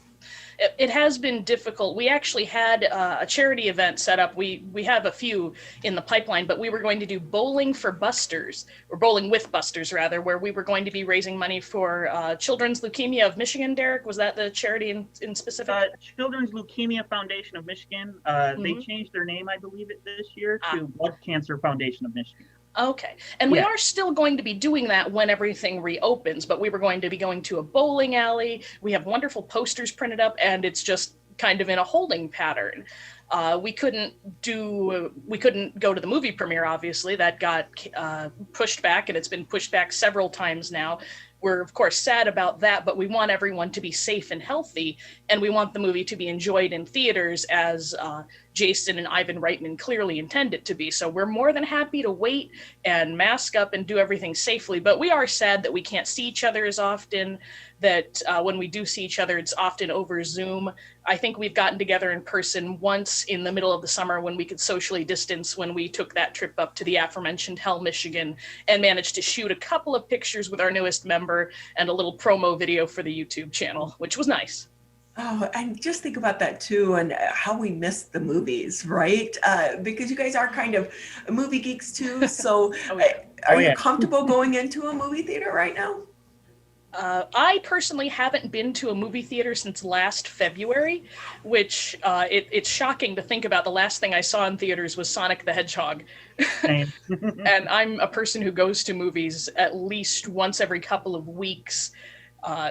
It has been difficult. We actually had a charity event set up. We have a few in the pipeline, but we were going to do bowling for Busters, or bowling with Busters rather, where we were going to be raising money for Children's Leukemia of Michigan. Derek, was that the charity in specific? Children's Leukemia Foundation of Michigan. They changed their name, I believe, this year to Blood Cancer Foundation of Michigan. Okay. And we are still going to be doing that when everything reopens, but we were going to be going to a bowling alley. We have wonderful posters printed up, and it's just kind of in a holding pattern. We couldn't go to the movie premiere, obviously. That got pushed back, and it's been pushed back several times now. We're, of course, sad about that, but we want everyone to be safe and healthy, and we want the movie to be enjoyed in theaters as Jason and Ivan Reitman clearly intend it to be. So we're more than happy to wait and mask up and do everything safely, but we are sad that we can't see each other as often, that when we do see each other, it's often over Zoom. I think we've gotten together in person once in the middle of the summer when we could socially distance, when we took that trip up to the aforementioned Hell, Michigan, and managed to shoot a couple of pictures with our newest member and a little promo video for the YouTube channel, which was nice. Oh, and just think about that too, and how we miss the movies, right? Because you guys are kind of movie geeks too. So are you comfortable going into a movie theater right now? I personally haven't been to a movie theater since last February, which it's shocking to think about. The last thing I saw in theaters was Sonic the Hedgehog. And I'm a person who goes to movies at least once every couple of weeks.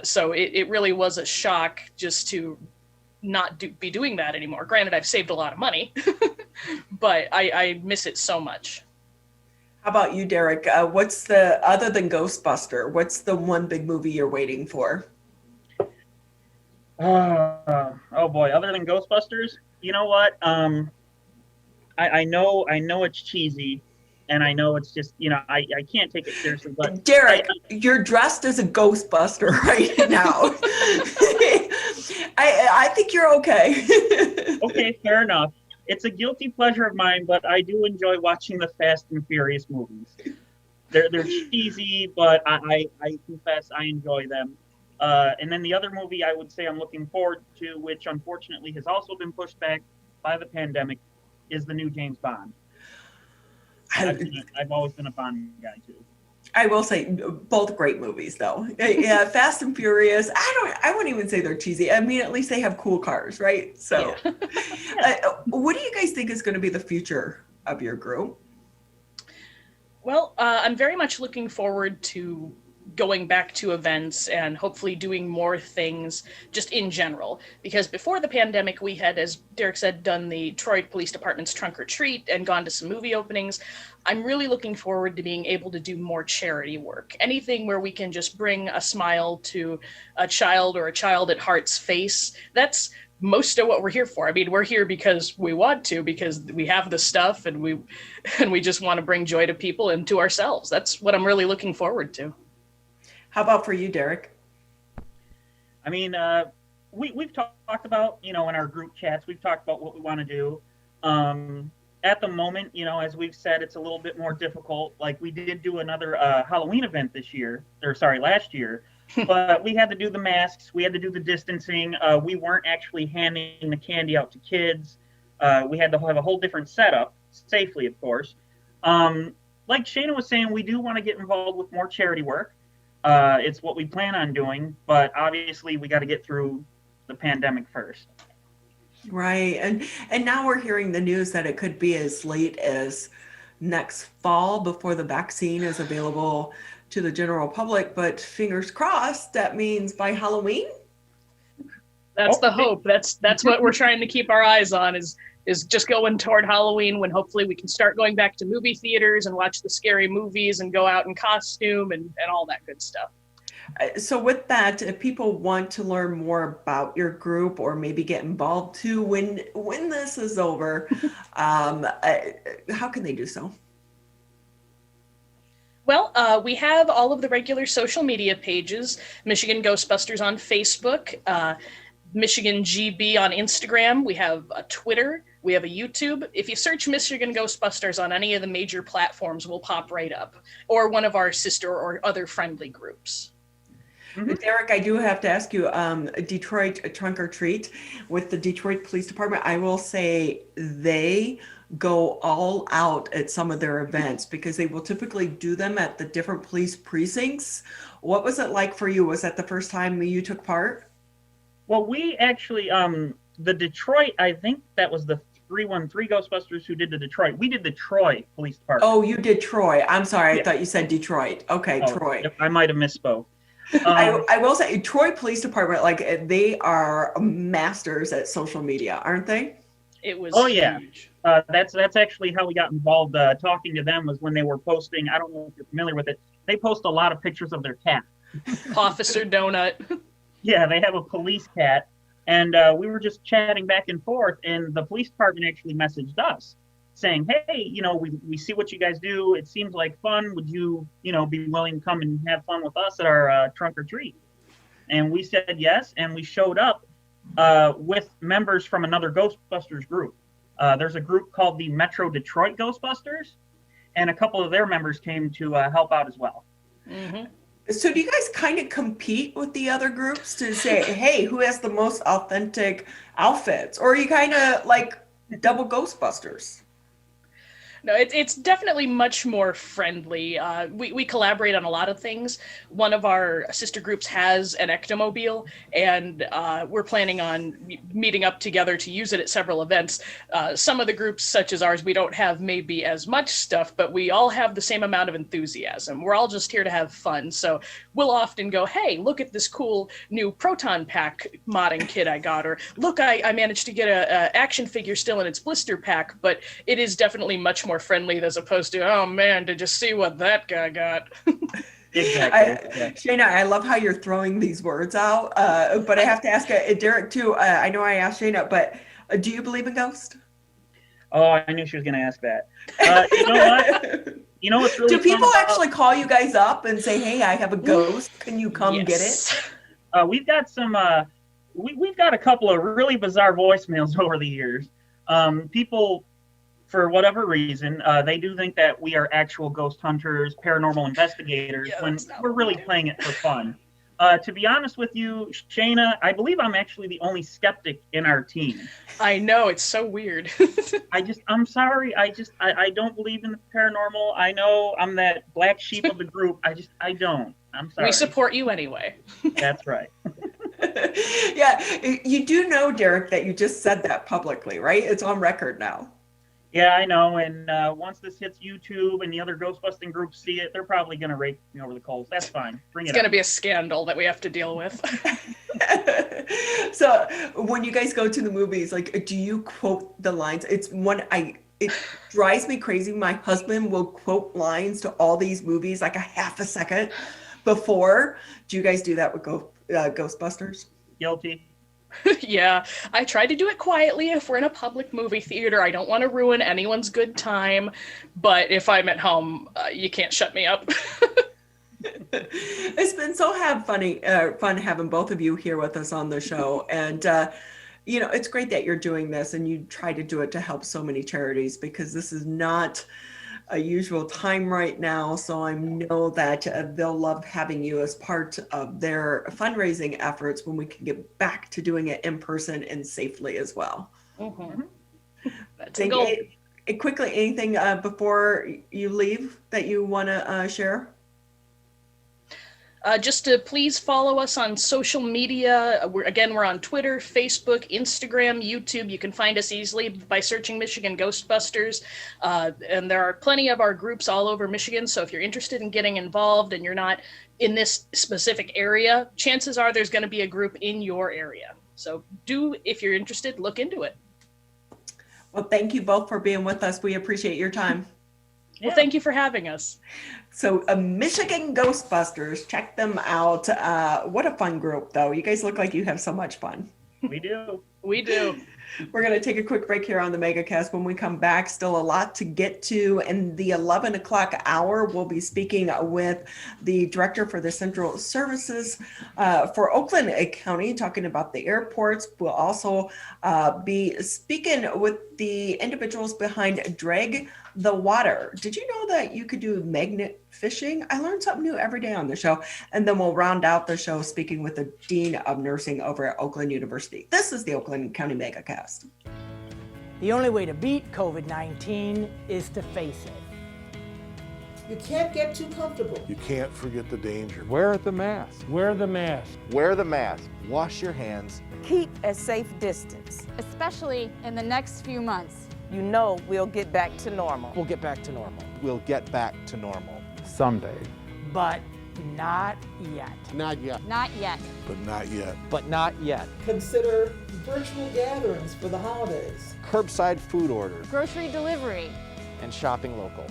So it really was a shock just to not be doing that anymore. Granted, I've saved a lot of money, but I miss it so much. How about you, Derek? Other than Ghostbuster, what's the one big movie you're waiting for? Oh boy, other than Ghostbusters, you know what? I know it's cheesy, and I know it's just, I can't take it seriously, but Derek, you're dressed as a Ghostbuster right now. I think you're okay. Okay, fair enough. It's a guilty pleasure of mine, but I do enjoy watching the Fast and Furious movies. They're cheesy, but I confess I enjoy them. And then the other movie I would say I'm looking forward to, which unfortunately has also been pushed back by the pandemic, is the new James Bond. I've always been a Bond guy too. I will say both great movies though. Yeah, Fast and Furious. I wouldn't even say they're cheesy. I mean, at least they have cool cars, right? So, what do you guys think is going to be the future of your group? Well, I'm very much looking forward to going back to events and hopefully doing more things just in general. Because before the pandemic, we had, as Derek said, done the Troy Police Department's Trunk or Treat and gone to some movie openings. I'm really looking forward to being able to do more charity work. Anything where we can just bring a smile to a child or a child at heart's face. That's most of what we're here for. I mean, we're here because we want to, because we have the stuff and we just want to bring joy to people and to ourselves. That's what I'm really looking forward to. How about for you, Derek? I mean, we've talked about, in our group chats, we've talked about what we want to do. At the moment, as we've said, it's a little bit more difficult. Like we did do another Halloween event last year, but we had to do the masks. We had to do the distancing. We weren't actually handing the candy out to kids. We had to have a whole different setup, safely, of course. Like Shayna was saying, we do want to get involved with more charity work. It's what we plan on doing, but obviously we got to get through the pandemic first. Right. And now we're hearing the news that it could be as late as next fall before the vaccine is available to the general public, but fingers crossed, that means by Halloween? That's the hope. That's what we're trying to keep our eyes on is just going toward Halloween, when hopefully we can start going back to movie theaters and watch the scary movies and go out in costume and all that good stuff. So with that, if people want to learn more about your group or maybe get involved too when this is over, how can they do so? Well, we have all of the regular social media pages, Michigan Ghostbusters on Facebook, Michigan GB on Instagram. We have a Twitter. We have a YouTube. If you search Michigan Ghostbusters on any of the major platforms, we'll pop right up, or one of our sister or other friendly groups. Mm-hmm. Derek, I do have to ask you, Detroit Trunk or Treat with the Detroit Police Department, I will say they go all out at some of their events because they will typically do them at the different police precincts. What was it like for you? Was that the first time you took part? Well, we actually, the Detroit, I think that was the 313 Ghostbusters who did the Detroit. We did the Troy Police Department. Oh, you did Troy. I'm sorry. I thought you said Detroit. Okay, Troy. I might have misspoke. I will say Troy Police Department, like they are masters at social media, aren't they? It was huge. That's actually how we got involved. Talking to them was when they were posting. I don't know if you're familiar with it. They post a lot of pictures of their cat. Officer Donut. Yeah, they have a police cat, and we were just chatting back and forth, and the police department actually messaged us saying, hey, we see what you guys do. It seems like fun. Would you, be willing to come and have fun with us at our trunk or treat? And we said yes, and we showed up with members from another Ghostbusters group. There's a group called the Metro Detroit Ghostbusters, and a couple of their members came to help out as well. Mm-hmm. So do you guys kind of compete with the other groups to say, hey, who has the most authentic outfits? Or are you kind of like double Ghostbusters? No, it's definitely much more friendly. We collaborate on a lot of things. One of our sister groups has an ectomobile, and we're planning on meeting up together to use it at several events. Some of the groups, such as ours, we don't have maybe as much stuff, but we all have the same amount of enthusiasm. We're all just here to have fun. So we'll often go, hey, look at this cool new proton pack modding kit I got, or look, I managed to get a action figure still in its blister pack, but it is definitely much more friendly as opposed to, oh man, did you see what that guy got? Exactly. Shayna, I love how you're throwing these words out, but I have to ask Derek too. I know I asked Shayna, but do you believe in ghosts? Oh, I knew she was going to ask that. You know what? You know what's really Do people fun actually call you guys up and say, hey, I have a ghost, can you come get it? We've got some, we've got a couple of really bizarre voicemails over the years. People, for whatever reason, they do think that we are actual ghost hunters, paranormal investigators, when we're really playing it for fun. To be honest with you, Shayna, I believe I'm actually the only skeptic in our team. I know, it's so weird. I'm sorry. I don't believe in the paranormal. I know I'm that black sheep of the group. I don't. I'm sorry. We support you anyway. That's right. Yeah, you do know, Derek, that you just said that publicly, right? It's on record now. Yeah, I know. And once this hits YouTube and the other Ghostbusting groups see it, they're probably going to rake me over the coals. That's fine. It's going to be a scandal that we have to deal with. So when you guys go to the movies, like, do you quote the lines? It drives me crazy. My husband will quote lines to all these movies like a half a second before. Do you guys do that with Ghostbusters? Guilty. Yeah, I try to do it quietly if we're in a public movie theater. I don't want to ruin anyone's good time, but if I'm at home, you can't shut me up. It's been so fun having both of you here with us on the show, and it's great that you're doing this and you try to do it to help so many charities, because this is not a usual time right now. So I know that they'll love having you as part of their fundraising efforts when we can get back to doing it in person and safely as well. Mm-hmm. That's a goal. Quickly, anything before you leave that you want to share? just to please follow us on social media. We're on Twitter, Facebook, Instagram, YouTube. You can find us easily by searching Michigan Ghostbusters. And there are plenty of our groups all over Michigan. So if you're interested in getting involved and you're not in this specific area, chances are there's going to be a group in your area. So if you're interested, look into it. Well, thank you both for being with us. We appreciate your time. Well, thank you for having us. So Michigan Ghostbusters, check them out. What a fun group, though. You guys look like you have so much fun. We do. We do. We're going to take a quick break here on the Megacast. When we come back, still a lot to get to. In the 11 o'clock hour, we'll be speaking with the director for the Central Services for Oakland County, talking about the airports. We'll also be speaking with the individuals behind Drag the Water. Did you know that you could do magnet fishing? I learned something new every day on the show. And then we'll round out the show speaking with the Dean of Nursing over at Oakland University. This is the Oakland County Megacast. The only way to beat COVID-19 is to face it. You can't get too comfortable. You can't forget the danger. Wear the mask. Wear the mask. Wear the mask. Wash your hands. Keep a safe distance. Especially in the next few months. You know we'll get back to normal. We'll get back to normal. We'll get back to normal. Someday. But not yet. Not yet. Not yet. But not yet. But not yet. Consider virtual gatherings for the holidays. Curbside food orders. Grocery delivery. And shopping local.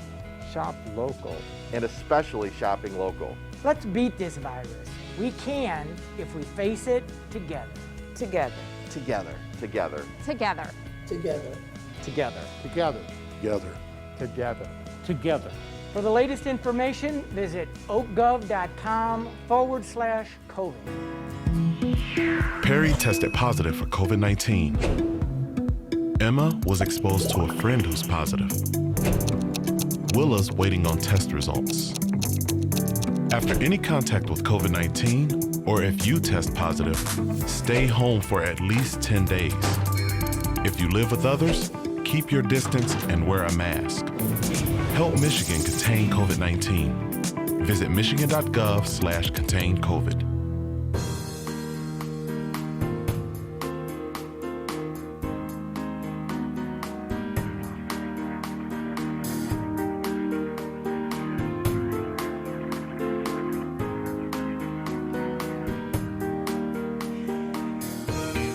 Shop local. And especially shopping local. Let's beat this virus. We can if we face it together. Together. Together. Together. Together. Together. Together. Together. Together. Together. Together. For the latest information, visit oakgov.com/COVID. Perry tested positive for COVID-19. Emma was exposed to a friend who's positive. Willa's waiting on test results. After any contact with COVID-19, or if you test positive, stay home for at least 10 days. If you live with others, keep your distance and wear a mask. Help Michigan contain COVID-19. Visit michigan.gov/contain-COVID.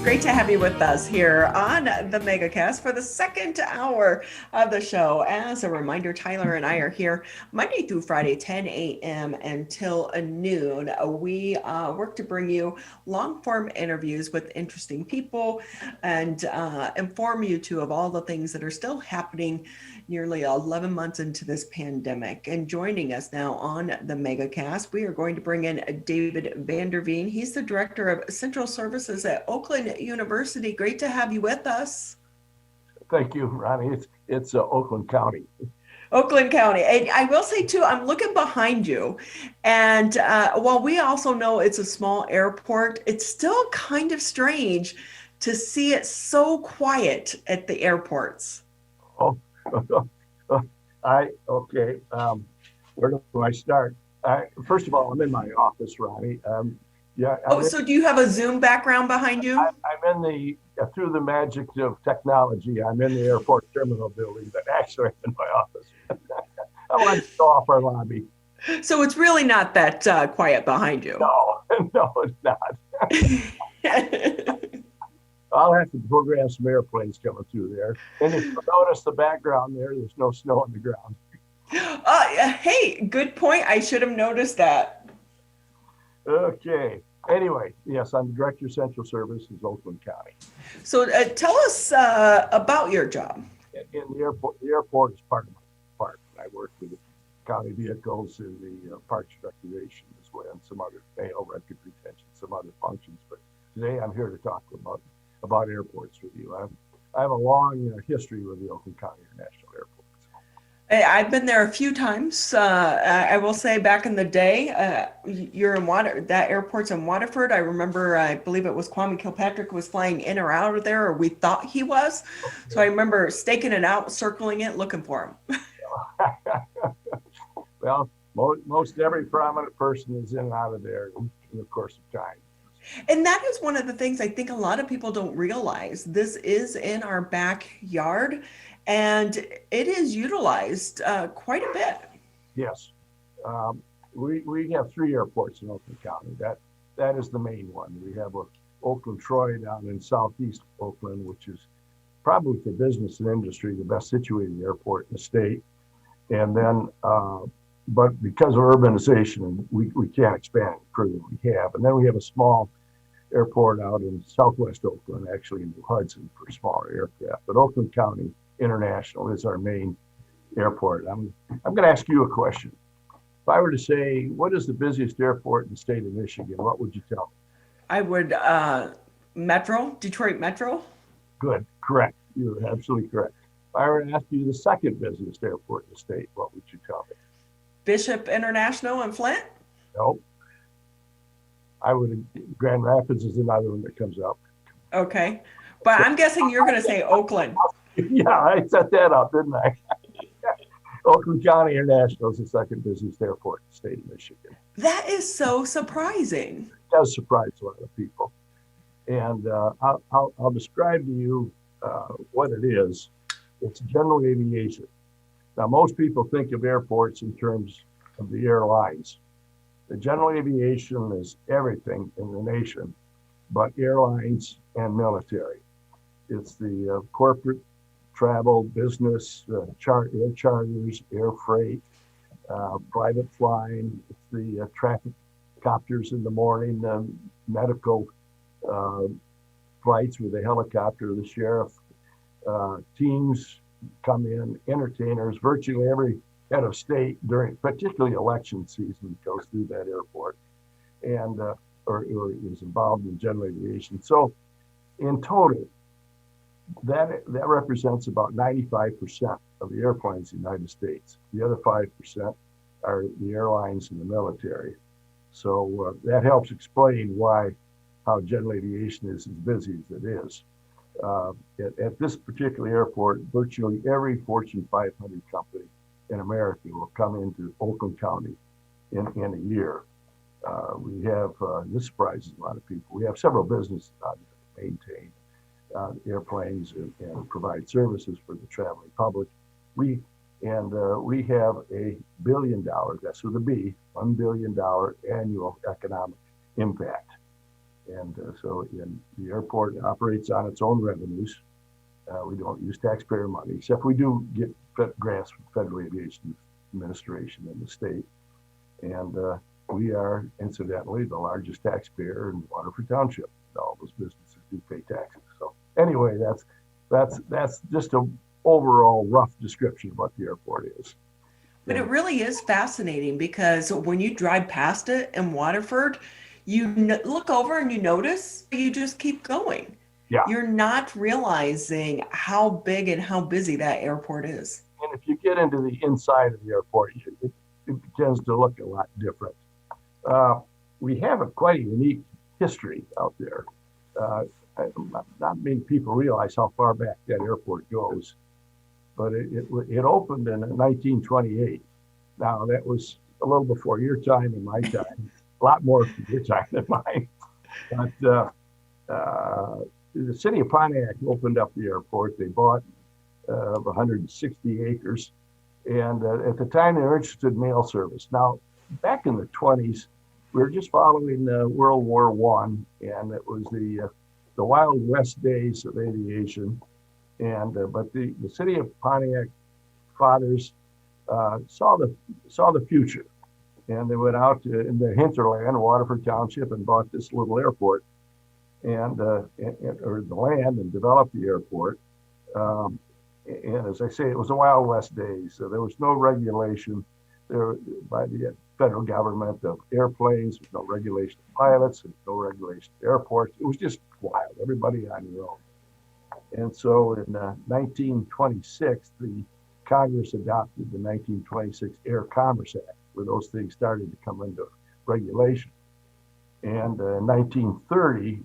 Great to have you with us here on the Megacast for the second hour of the show. As a reminder, Tyler and I are here Monday through Friday, 10 a.m. until noon. We work to bring you long-form interviews with interesting people and inform you too of all the things that are still happening nearly 11 months into this pandemic. And joining us now on the Megacast, we are going to bring in David Vanderveen. He's the director of Central Services at Oakland University. Great to have you with us. Thank you, Ronnie. It's Oakland County. Oakland County. And I will say too, I'm looking behind you. And while we also know it's a small airport, it's still kind of strange to see it so quiet at the airports. Oh, okay. Where do I start? First of all, I'm in my office, Ronnie. So do you have a Zoom background behind you? I'm in through the magic of technology, I'm in the airport terminal building, but actually I'm in my office. I want to show off our lobby. So it's really not that quiet behind you? No, it's not. I'll have to program some airplanes coming through there. And if you notice the background there's no snow on the ground. Hey, good point. I should have noticed that. Okay. Anyway, yes, I'm the Director of Central Services, Oakland County. So tell us about your job. In the airport is part of my department. I work with the county vehicles in the Parks Recreation as well, and some other record retention, some other functions. But today I'm here to talk about airports with you. I have a long history with the Oakland County International Airport. I've been there a few times. I will say back in the day, you're in that airport's in Waterford. I remember, I believe it was Kwame Kilpatrick was flying in or out of there, or we thought he was. So I remember staking it out, circling it, looking for him. Well, Most every prominent person is in and out of there in the course of time. And that is one of the things I think a lot of people don't realize. This is in our backyard, and it is utilized quite a bit. Yes. We have 3 airports in Oakland County. That is the main one. We have Oakland Troy down in southeast Oakland, which is probably for business and industry the best situated airport in the state. And then, but because of urbanization, we can't expand it further than we have. And then we have a small airport out in southwest Oakland, actually in New Hudson, for smaller aircraft. But Oakland County International is our main airport. I'm going to ask you a question. If I were to say, what is the busiest airport in the state of Michigan, what would you tell me? I would, Detroit Metro. Good, correct. You're absolutely correct. If I were to ask you the second busiest airport in the state, what would you tell me? Bishop International in Flint? No. Grand Rapids is another one that comes up. Okay. But I'm guessing you're going to say Oakland. Yeah, I set that up, didn't I? Oakland County International is the second busiest airport in the state of Michigan. That is so surprising. It does surprise a lot of people. And I'll describe to you what it is. It's general aviation. Now, most people think of airports in terms of the airlines. The general aviation is everything in the nation, but airlines and military. It's the corporate travel, business, air charters, air freight, private flying. It's the traffic copters in the morning, medical flights with the helicopter, the sheriff, teams come in, entertainers, virtually every head of state during, particularly election season, goes through that airport and or is involved in general aviation. So in total, that represents about 95% of the airplanes in the United States. The other 5% are the airlines and the military. So that helps explain how general aviation is as busy as it is. At this particular airport, virtually every Fortune 500 company in America will come into Oakland County in a year. We have, this surprises a lot of people, we have several businesses out there that maintain airplanes and provide services for the traveling public. We have $1 billion, that's with a B, $1 billion annual economic impact. And so the airport operates on its own revenues. We don't use taxpayer money, except we do get grants from Federal Aviation Administration in the state. And we are, incidentally, the largest taxpayer in Waterford Township. All those businesses do pay taxes. So anyway, that's just an overall rough description of what the airport is. But it really is fascinating because when you drive past it in Waterford, you look over and you notice, you just keep going. Yeah. You're not realizing how big and how busy that airport is. And if you get into the inside of the airport, it tends to look a lot different. We have quite a unique history out there. Not many people realize how far back that airport goes, but it opened in 1928. Now, that was a little before your time and my time, a lot more for your time than mine. But the city of Pontiac opened up the airport. They bought 160 acres. And at the time, they were interested in mail service. Now, back in the 20s, we were just following World War I, and it was the Wild West days of aviation. And but the city of Pontiac fathers saw the future, and they went out in the hinterland, Waterford Township, and bought this little airport, or the land, and developed the airport. And as I say, it was the Wild West days. So there was no regulation there by the federal government of airplanes, no regulation of pilots, and no regulation of airports. It was just wild, everybody on their own. And so in 1926, the Congress adopted the 1926 Air Commerce Act, where those things started to come into regulation. And in 1930,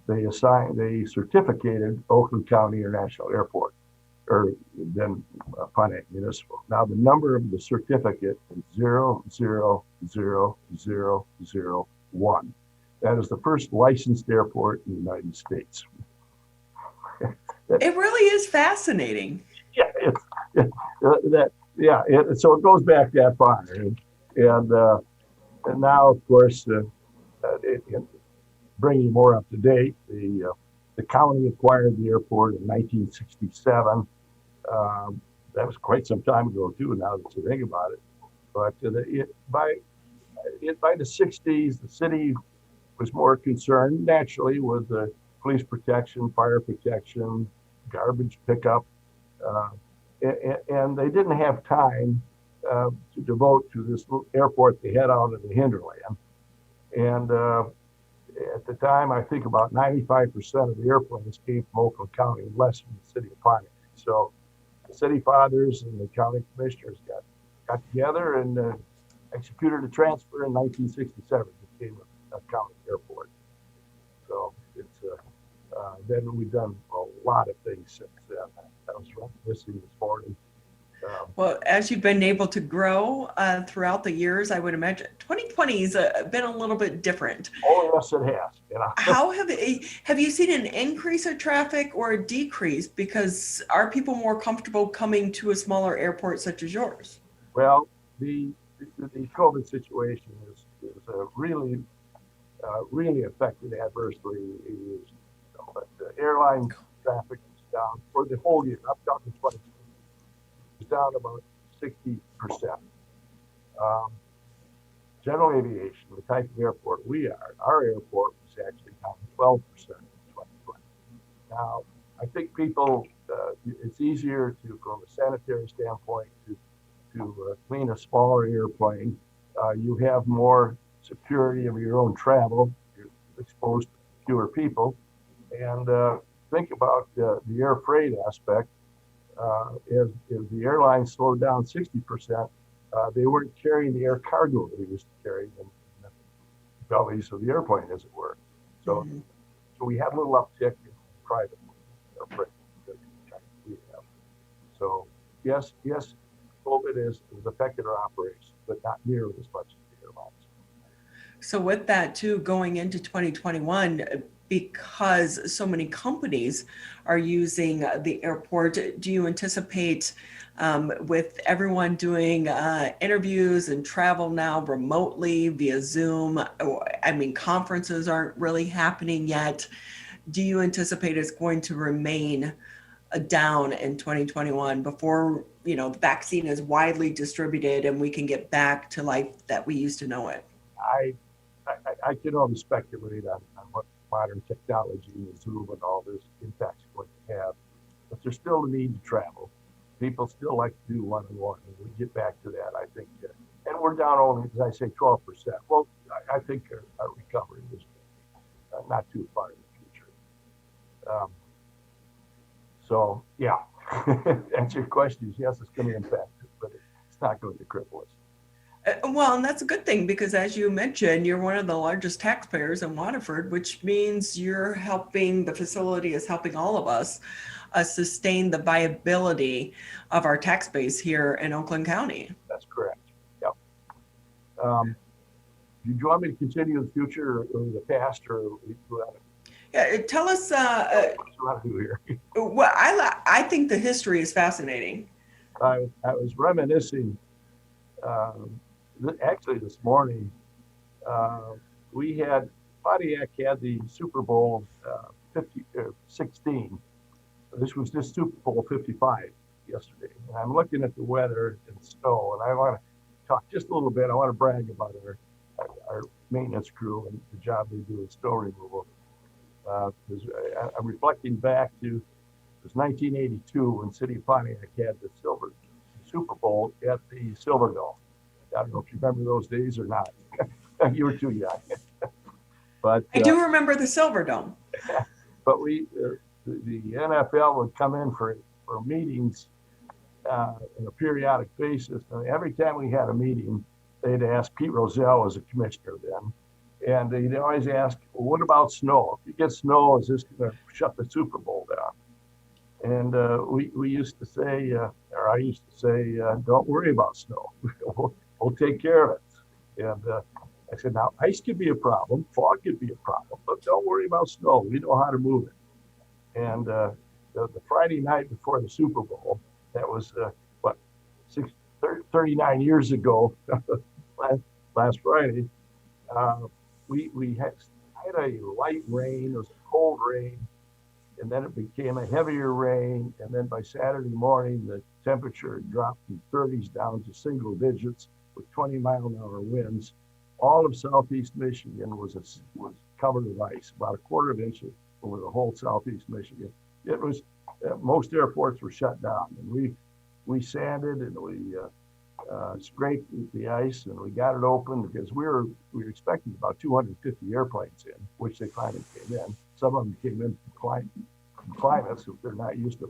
they certificated Oakland County International Airport, or than Pontiac Municipal. Now the number of the certificate is 0000001. That is the first licensed airport in the United States. It really is fascinating. Yeah, so it goes back that far, and now, of course, bringing more up to date, the county acquired the airport in 1967. That was quite some time ago too. Now that you think about it, but by the 60s, the city was more concerned naturally with the police protection, fire protection, garbage pickup. And they didn't have time to devote to this little airport they had out in the hinterland. And at the time, I think about 95% of the airplanes came from Oakland County, less from the city of Pontiac. So the city fathers and the county commissioners got together and executed a transfer in 1967. It became a county airport. So it's then we've done a lot of things since then. I was listening this morning. Well, as you've been able to grow throughout the years, I would imagine 2020 has been a little bit different. Oh, yes, it has. How have you seen an increase of traffic or a decrease? Because are people more comfortable coming to a smaller airport such as yours? Well, the COVID situation is really affected adversely. The airline traffic is down for the whole year. I'm talking 2020. It's down about 60%. General aviation, the type of airport we are, our airport was actually down 12% in 2020. Now, I think people, it's easier from a sanitary standpoint to clean a smaller airplane. You have more security of your own travel. You're exposed to fewer people. And think about the air freight aspect. As the airlines slowed down 60%, they weren't carrying the air cargo they used to carry in the bellies of the airplane, as it were. So, so we had a little uptick in private air freight that we have. So yes, COVID has affected our operations, but not nearly as much as the airlines. So with that too, going into 2021, because so many companies are using the airport, do you anticipate with everyone doing interviews and travel now remotely via Zoom? I mean, conferences aren't really happening yet. Do you anticipate it's going to remain down in 2021 before, the vaccine is widely distributed and we can get back to life that we used to know it? I can only speculate on what modern technology and Zoom and all this impact's going to have, but there's still a need to travel. People still like to do one-on-one, and we get back to that, I think. And we're down only, as I say, 12%. Well, I think our recovery is not too far in the future. So, yeah, answer your question is yes, it's going to impact it, but it's not going to cripple us. Well, and that's a good thing because as you mentioned, you're one of the largest taxpayers in Waterford, which means the facility is helping all of us sustain the viability of our tax base here in Oakland County. That's correct. Yep. Do you want me to continue in the future or the past, or yeah, tell us what do you want to do here? Well, I think the history is fascinating. I was reminiscing actually this morning. Pontiac had the Super Bowl 16. This was just Super Bowl 55 yesterday. And I'm looking at the weather and snow, and I want to talk just a little bit. I want to brag about our maintenance crew and the job they do in snow removal. Because I'm reflecting back to it was 1982 when City of Pontiac had the Super Bowl at the Silver Dome. I don't know if you remember those days or not. You were too young. But I do remember the Silver Dome. But the NFL would come in for meetings on a periodic basis. And every time we had a meeting, they'd ask Pete Rozelle as a commissioner then. And they'd always ask, well, what about snow? If you get snow, is this going to shut the Super Bowl down? And we used to say, or I used to say, don't worry about snow. we'll take care of it. And I said, now ice could be a problem, fog could be a problem, but don't worry about snow. We know how to move it. And the Friday night before the Super Bowl, that was 39 years ago, last Friday, we had a light rain. It was a cold rain, and then it became a heavier rain. And then by Saturday morning, the temperature dropped from 30s down to single digits with 20-mile-an-hour winds. All of southeast Michigan was covered with ice, about a quarter of an inch over the whole southeast Michigan. It was most airports were shut down, and we sanded and we scraped the ice, and we got it open because we were expecting about 250 airplanes in, which they finally came in. Some of them came in from climates if they're not used to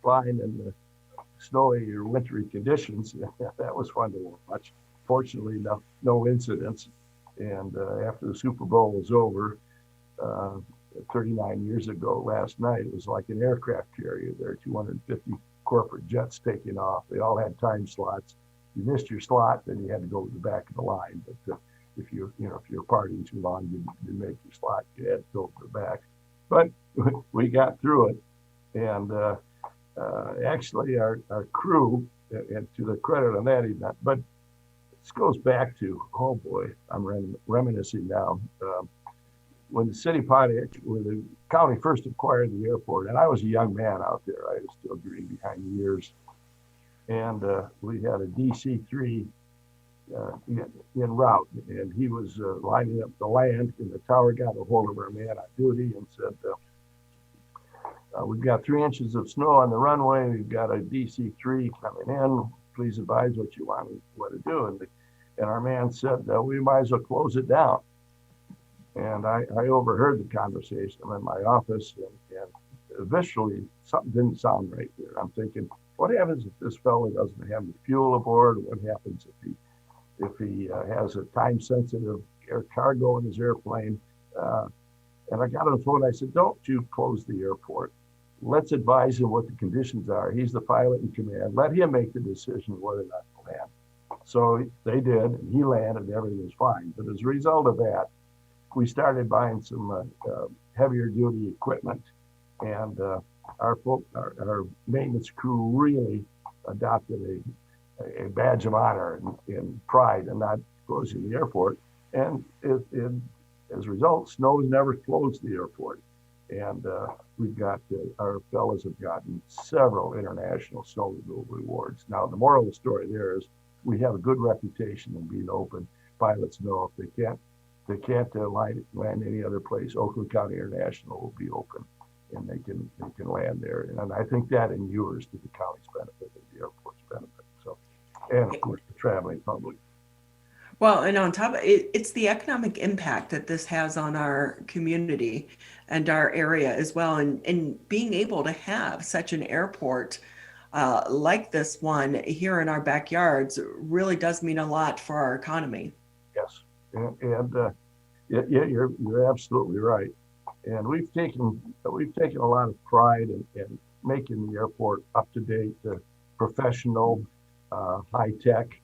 flying in the snowy or wintry conditions. That was fun to watch. Fortunately, no incidents. And after the Super Bowl was over, 39 years ago last night, it was like an aircraft carrier. There were 250 corporate jets taking off. They all had time slots. You missed your slot, then you had to go to the back of the line. But if you're partying too long, you didn't make your slot. You had to go to the back. But we got through it, and actually our crew, and to the credit on that event, but this goes back to, oh boy, I'm reminiscing now. When the when the county first acquired the airport, and I was a young man out there, I was still green behind the ears, and we had a DC-3 en route, and he was lining up the land, and the tower got a hold of our man on duty and said, we've got 3 inches of snow on the runway, we've got a DC-3 coming in, please advise what you want to do. And our man said, we might as well close it down. And I overheard the conversation. I'm in my office, and visually something didn't sound right there. I'm thinking, what happens if this fellow doesn't have any fuel aboard? What happens if he has a time-sensitive air cargo in his airplane? And I got on the phone. I said, don't you close the airport. Let's advise him what the conditions are. He's the pilot in command. Let him make the decision whether or not to land. So they did, and he landed, and everything was fine. But as a result of that, we started buying some heavier duty equipment, and our maintenance crew really adopted a badge of honor and pride in not closing the airport. And as a result, snow has never closed the airport. And we've got, our fellows have gotten several international snow removal awards. Now, the moral of the story there is we have a good reputation in being open. Pilots know if they can't land any other place, Oakland County International will be open, and they can land there. And I think that inures to the county's benefit and the airport's benefit. So, and of course, the traveling public. Well, and on top of it, it's the economic impact that this has on our community and our area as well. And being able to have such an airport like this one here in our backyards really does mean a lot for our economy. Yes, and you're absolutely right. And we've taken a lot of pride in making the airport up to date, professional, high tech.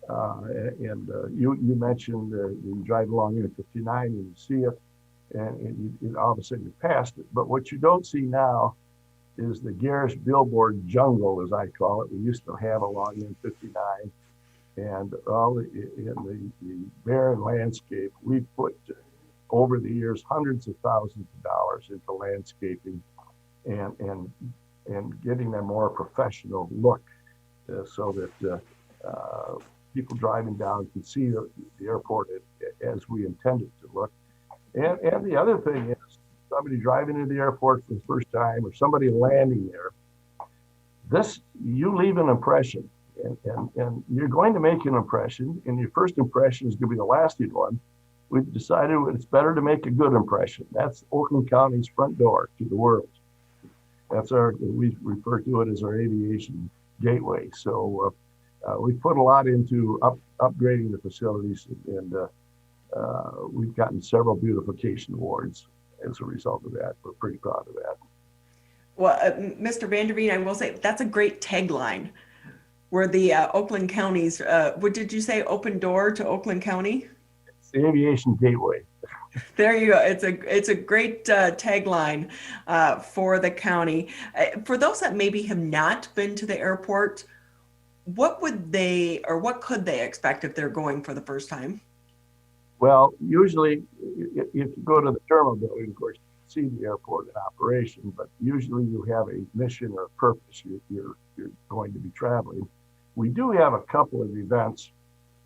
And you mentioned you drive along I-59 and you see it, and you all of a sudden you passed it. But what you don't see now is the garish billboard jungle, as I call it. We used to have along I-59, and all in the barren landscape. We've put over the years hundreds of thousands of dollars into landscaping and getting a more professional look, so that people driving down can see the airport as we intend it to look. And the other thing is, somebody driving into the airport for the first time or somebody landing there, you leave an impression, and you're going to make an impression, and your first impression is going to be the lasting one. We've decided it's better to make a good impression. That's Oakland County's front door to the world. We refer to it as our aviation gateway. So we've put a lot into upgrading the facilities, and we've gotten several beautification awards as a result of that. We're pretty proud of that. Well, Mr. Vanderveen, I will say that's a great tagline. Where the Oakland counties, what did you say? Open door to Oakland County? It's the aviation gateway. There you go. It's a great tagline for the county. For those that maybe have not been to the airport, what could they expect if they're going for the first time? Well, usually if you go to the terminal building, of course, you see the airport in operation, but usually you have a mission or a purpose. You're going to be traveling. We do have a couple of events.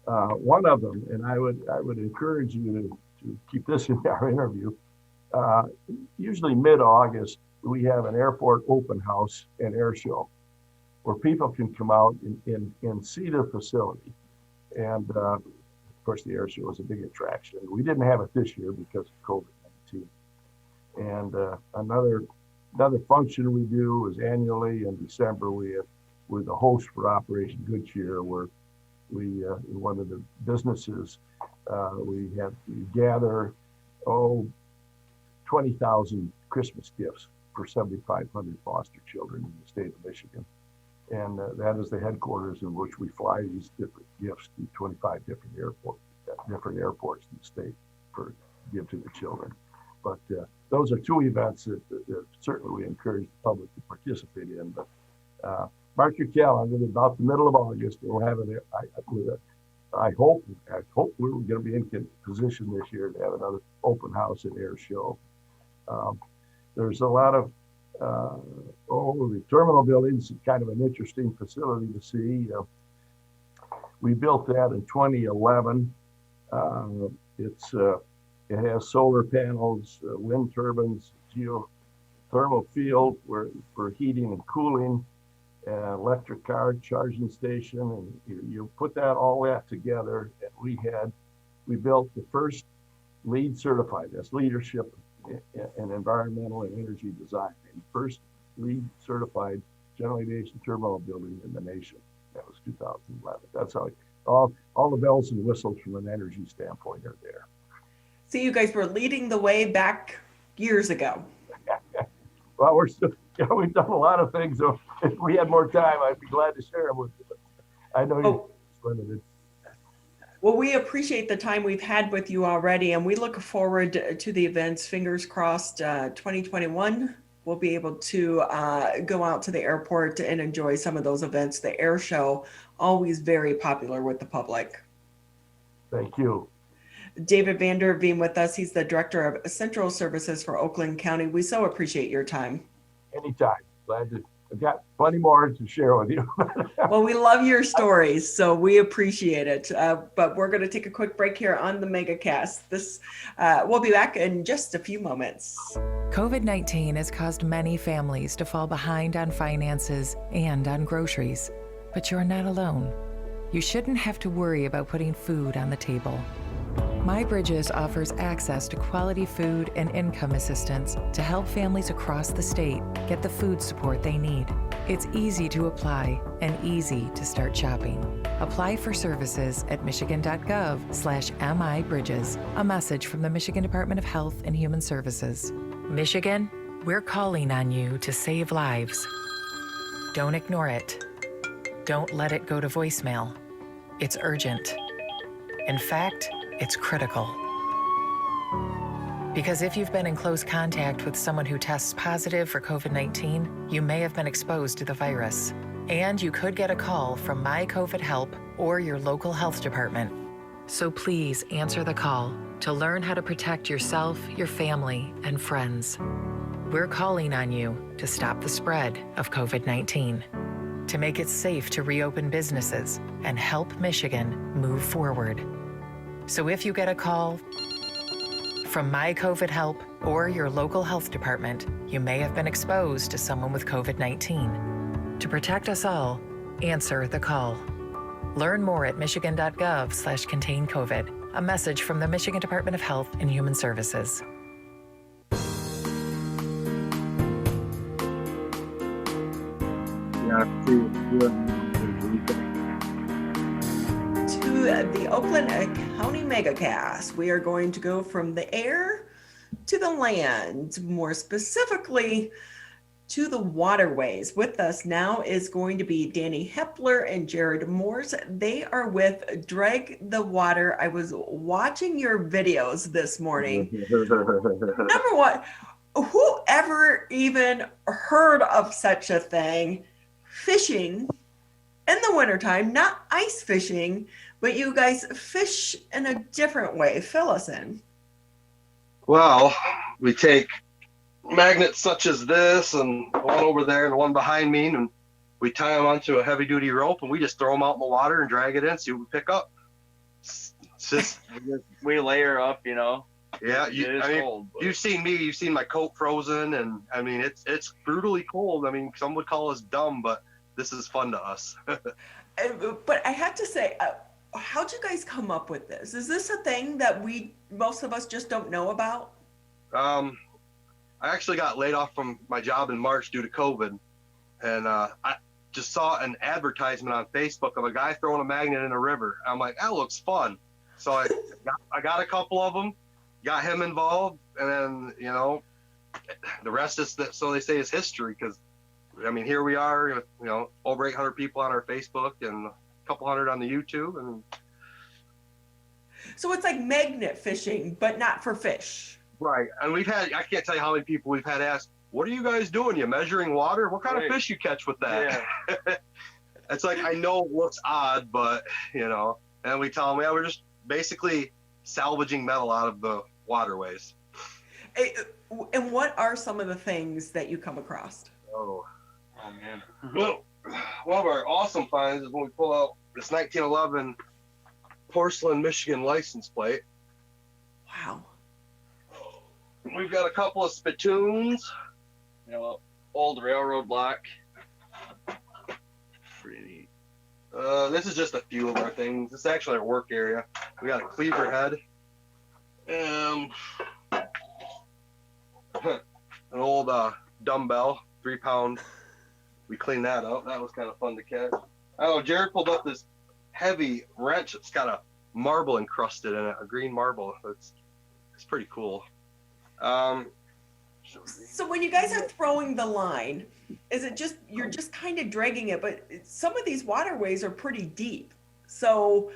One of them, and I would encourage you to keep this in our interview. Usually mid-August, we have an airport open house and air show where people can come out and see the facility. And of course, the air show is a big attraction. We didn't have it this year because of COVID-19. And another function we do is annually in December, we're the host for Operation Good Cheer, where we, in one of the businesses, we gather 20,000 Christmas gifts for 7,500 foster children in the state of Michigan. And that is the headquarters in which we fly these different gifts to 25 different airports in the state for give to the children. But those are two events that certainly we encourage the public to participate in. But mark your calendar, about the middle of August, we'll have it. I hope we're going to be in position this year to have another open house and air show. There's a lot of the terminal buildings, kind of an interesting facility to see. We built that in 2011. It has solar panels, wind turbines, geothermal field for heating and cooling, electric car charging station, and you put all that together. And we built the first LEED certified, that's leadership in environmental and energy design, and first LEED certified general aviation terminal building in the nation. That was 2011. That's how all the bells and whistles from an energy standpoint are there. So you guys were leading the way back years ago. Well, we're still, we've done a lot of things. So if we had more time, I'd be glad to share them with you. But I know you're limited. Well, we appreciate the time we've had with you already, and we look forward to the events. Fingers crossed, 2021, we'll be able to go out to the airport and enjoy some of those events. The air show, always very popular with the public. Thank you. David Vanderveen with us. He's the Director of Central Services for Oakland County. We so appreciate your time. Anytime. Glad to. I've got plenty more to share with you. Well, we love your stories, so we appreciate it. But we're going to take a quick break here on the Megacast. We'll be back in just a few moments. COVID-19 has caused many families to fall behind on finances and on groceries. But you're not alone. You shouldn't have to worry about putting food on the table. MyBridges offers access to quality food and income assistance to help families across the state get the food support they need. It's easy to apply and easy to start shopping. Apply for services at michigan.gov/MIBridges. A message from the Michigan Department of Health and Human Services. Michigan, we're calling on you to save lives. Don't ignore it. Don't let it go to voicemail. It's urgent. In fact, it's critical. Because if you've been in close contact with someone who tests positive for COVID-19, you may have been exposed to the virus. And you could get a call from My COVID Help or your local health department. So please answer the call to learn how to protect yourself, your family, and friends. We're calling on you to stop the spread of COVID-19, to make it safe to reopen businesses and help Michigan move forward. So if you get a call from My COVID Help or your local health department, you may have been exposed to someone with COVID-19. To protect us all, answer the call. Learn more at michigan.gov/containcovid. A message from the Michigan Department of Health and Human Services. To the Oakland County Megacast, we are going to go from the air to the land, more specifically to the waterways. With us now is going to be Danny Hepler and Jared Morse. They are with Drag the Water. I was watching your videos this morning. Number one, whoever even heard of such a thing? Fishing in the wintertime, not ice fishing, but you guys fish in a different way. Fill us in. Well, we take magnets such as this and one over there and one behind me, and we tie them onto a heavy duty rope and we just throw them out in the water and drag it in, see what we pick up. It's just we layer up, you know. Yeah, cold, you've seen me, you've seen my coat frozen, and I mean it's brutally cold. I mean, some would call us dumb, but this is fun to us. But I have to say, how'd you guys come up with this? Is this a thing that most of us just don't know about? I actually got laid off from my job in March due to COVID, and I just saw an advertisement on Facebook of a guy throwing a magnet in a river. I'm like, that looks fun. So I got a couple of them, got him involved, and then, you know, the rest is, so they say, is history, because I mean, here we are, you know, over 800 people on our Facebook and a couple hundred on the YouTube. And so it's like magnet fishing, but not for fish. Right. And we've had, I can't tell you how many people we've had ask, what are you guys doing? You measuring water? What kind of fish you catch with that? Yeah. It's like, I know it looks odd, but, you know, and we tell them, yeah, we're just basically salvaging metal out of the waterways. And what are some of the things that you come across? Oh man. Well, one of our awesome finds is when we pull out this 1911 porcelain Michigan license plate. Wow. We've got a couple of spittoons. You know, old railroad block. Pretty neat. This is just a few of our things. This is actually our work area. We got a cleaver head. An old dumbbell, 3-pound. We cleaned that up. That was kind of fun to catch. Oh, Jared pulled up this heavy wrench. It's got a marble encrusted in it, a green marble. It's pretty cool. So when you guys are throwing the line, is it just, you're just kind of dragging it, but some of these waterways are pretty deep. So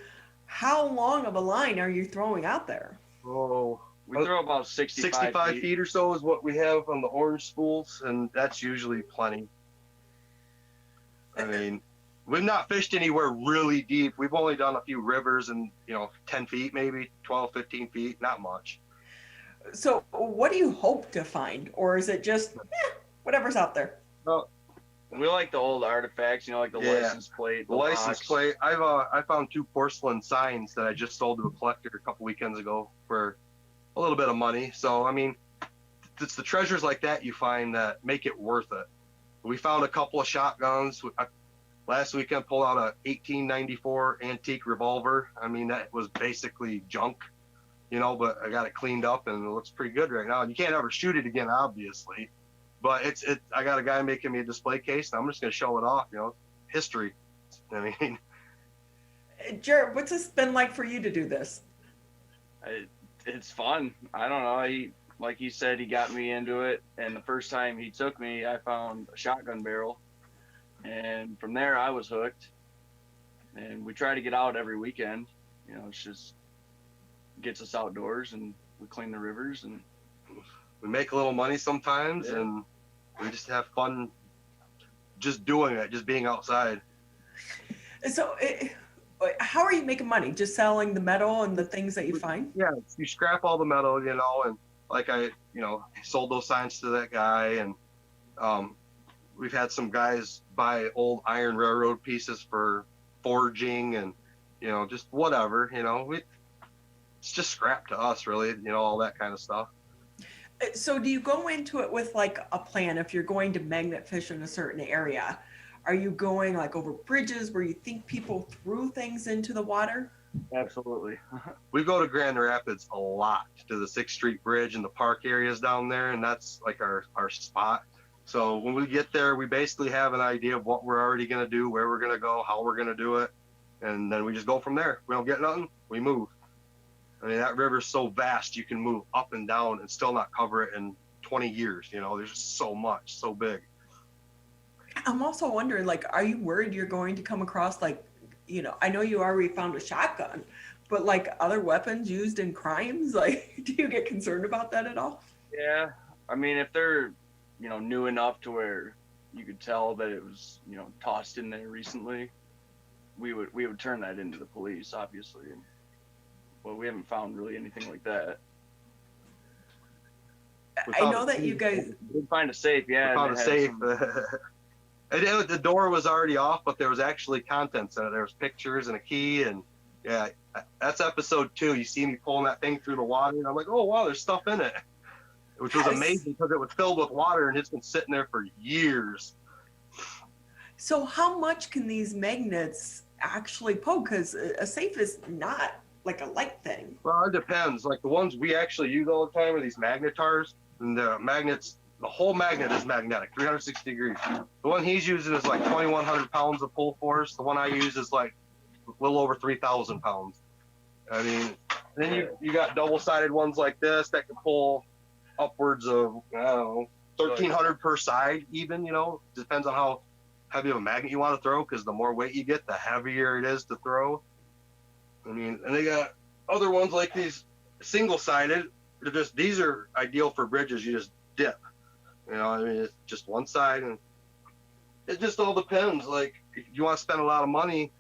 how long of a line are you throwing out there? Oh, we throw about 65 feet or so is what we have on the orange spools, and that's usually plenty. I mean, we've not fished anywhere really deep. We've only done a few rivers and, you know, 10 feet, maybe 12, 15 feet, not much. So what do you hope to find? Or is it just, whatever's out there? Well, we like the old artifacts, you know, like the license plate. The license plate. I found 2 porcelain signs that I just sold to a collector a couple weekends ago for a little bit of money. So, I mean, it's the treasures like that you find that make it worth it. We found a couple of shotguns. Last weekend pulled out a 1894 antique revolver. I mean, that was basically junk, you know, but I got it cleaned up and it looks pretty good right now. And you can't ever shoot it again, obviously. But I got a guy making me a display case, and I'm just going to show it off, you know, history. I mean. Jared, what's this been like for you to do this? It's fun. I don't know. Like he said, he got me into it, and the first time he took me, I found a shotgun barrel, and from there I was hooked. And we try to get out every weekend. You know, it's just gets us outdoors, and we clean the rivers, and we make a little money sometimes, and we just have fun just doing it, just being outside. So how are you making money? Just selling the metal and the things that you find? Yeah, you scrap all the metal, you know, and like I sold those signs to that guy, and we've had some guys buy old iron railroad pieces for forging and, you know, just whatever, you know, it's just scrap to us, really, you know, all that kind of stuff. So do you go into it with like a plan? If you're going to magnet fish in a certain area, are you going like over bridges where you think people threw things into the water? Absolutely. We go to Grand Rapids a lot, to the 6th Street Bridge and the park areas down there, and that's like our spot. So when we get there, we basically have an idea of what we're already going to do, where we're going to go, how we're going to do it, and then we just go from there. If we don't get nothing, we move. I mean, that river's so vast, you can move up and down and still not cover it in 20 years. You know, there's just so much, so big. I'm also wondering, like, are you worried you're going to come across, like, I know you already found a shotgun, but like other weapons used in crimes, like, do you get concerned about that at all? Yeah, I mean, if they're, new enough to where you could tell that it was, tossed in there recently, we would turn that into the police, obviously. But we haven't found really anything like that. I know that you guys did find a safe. Yeah, we found a safe. The door was already off, but there was actually contents in it. There was pictures and a key, and yeah, that's episode 2. You see me pulling that thing through the water, and I'm like, oh wow, there's stuff in it, which was amazing because it was filled with water and it's been sitting there for years. So how much can these magnets actually poke? Because a safe is not like a light thing. Well, it depends. Like the ones we actually use all the time are these magnetars, and the magnets. The whole magnet is magnetic, 360 degrees. The one he's using is like 2,100 pounds of pull force. The one I use is like a little over 3,000 pounds. I mean, then you got double-sided ones like this that can pull upwards of, I don't know, 1,300 per side even, Depends on how heavy of a magnet you want to throw, because the more weight you get, the heavier it is to throw. I mean, and they got other ones like these single-sided. These are ideal for bridges. You just dip. I mean, it's just one side, and it just all depends. Like, if you want to spend a lot of money,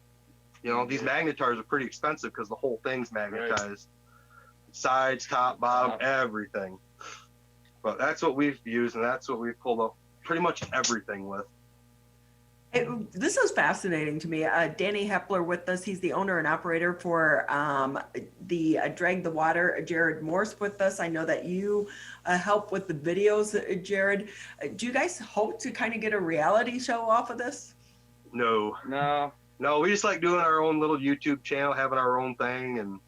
these magnetars are pretty expensive because the whole thing's magnetized. Right. Sides, top, bottom, everything. But that's what we've used, and that's what we've pulled up pretty much everything with. This is fascinating to me. Danny Hepler with us. He's the owner and operator for the Drag the Water. Jared Morse with us. I know that you help with the videos, Jared. Do you guys hope to kind of get a reality show off of this? No. We just like doing our own little YouTube channel, having our own thing, and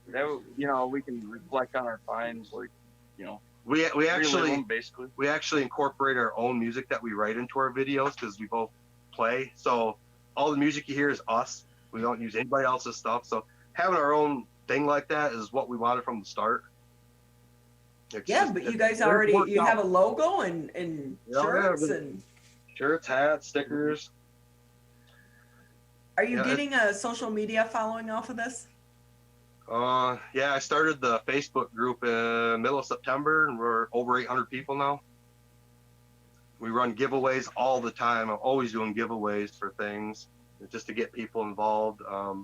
we can reflect on our finds, like, we actually basically incorporate our own music that we write into our videos because we both play, so all the music you hear is us. We don't use anybody else's stuff, so having our own thing like that is what we wanted from the start. But you guys already have a logo and shirts and shirts, hats, stickers. Are you getting a social media following off of this? I started the Facebook group in middle of September, and we're over 800 people now. We run giveaways all the time. I'm always doing giveaways for things just to get people involved. Our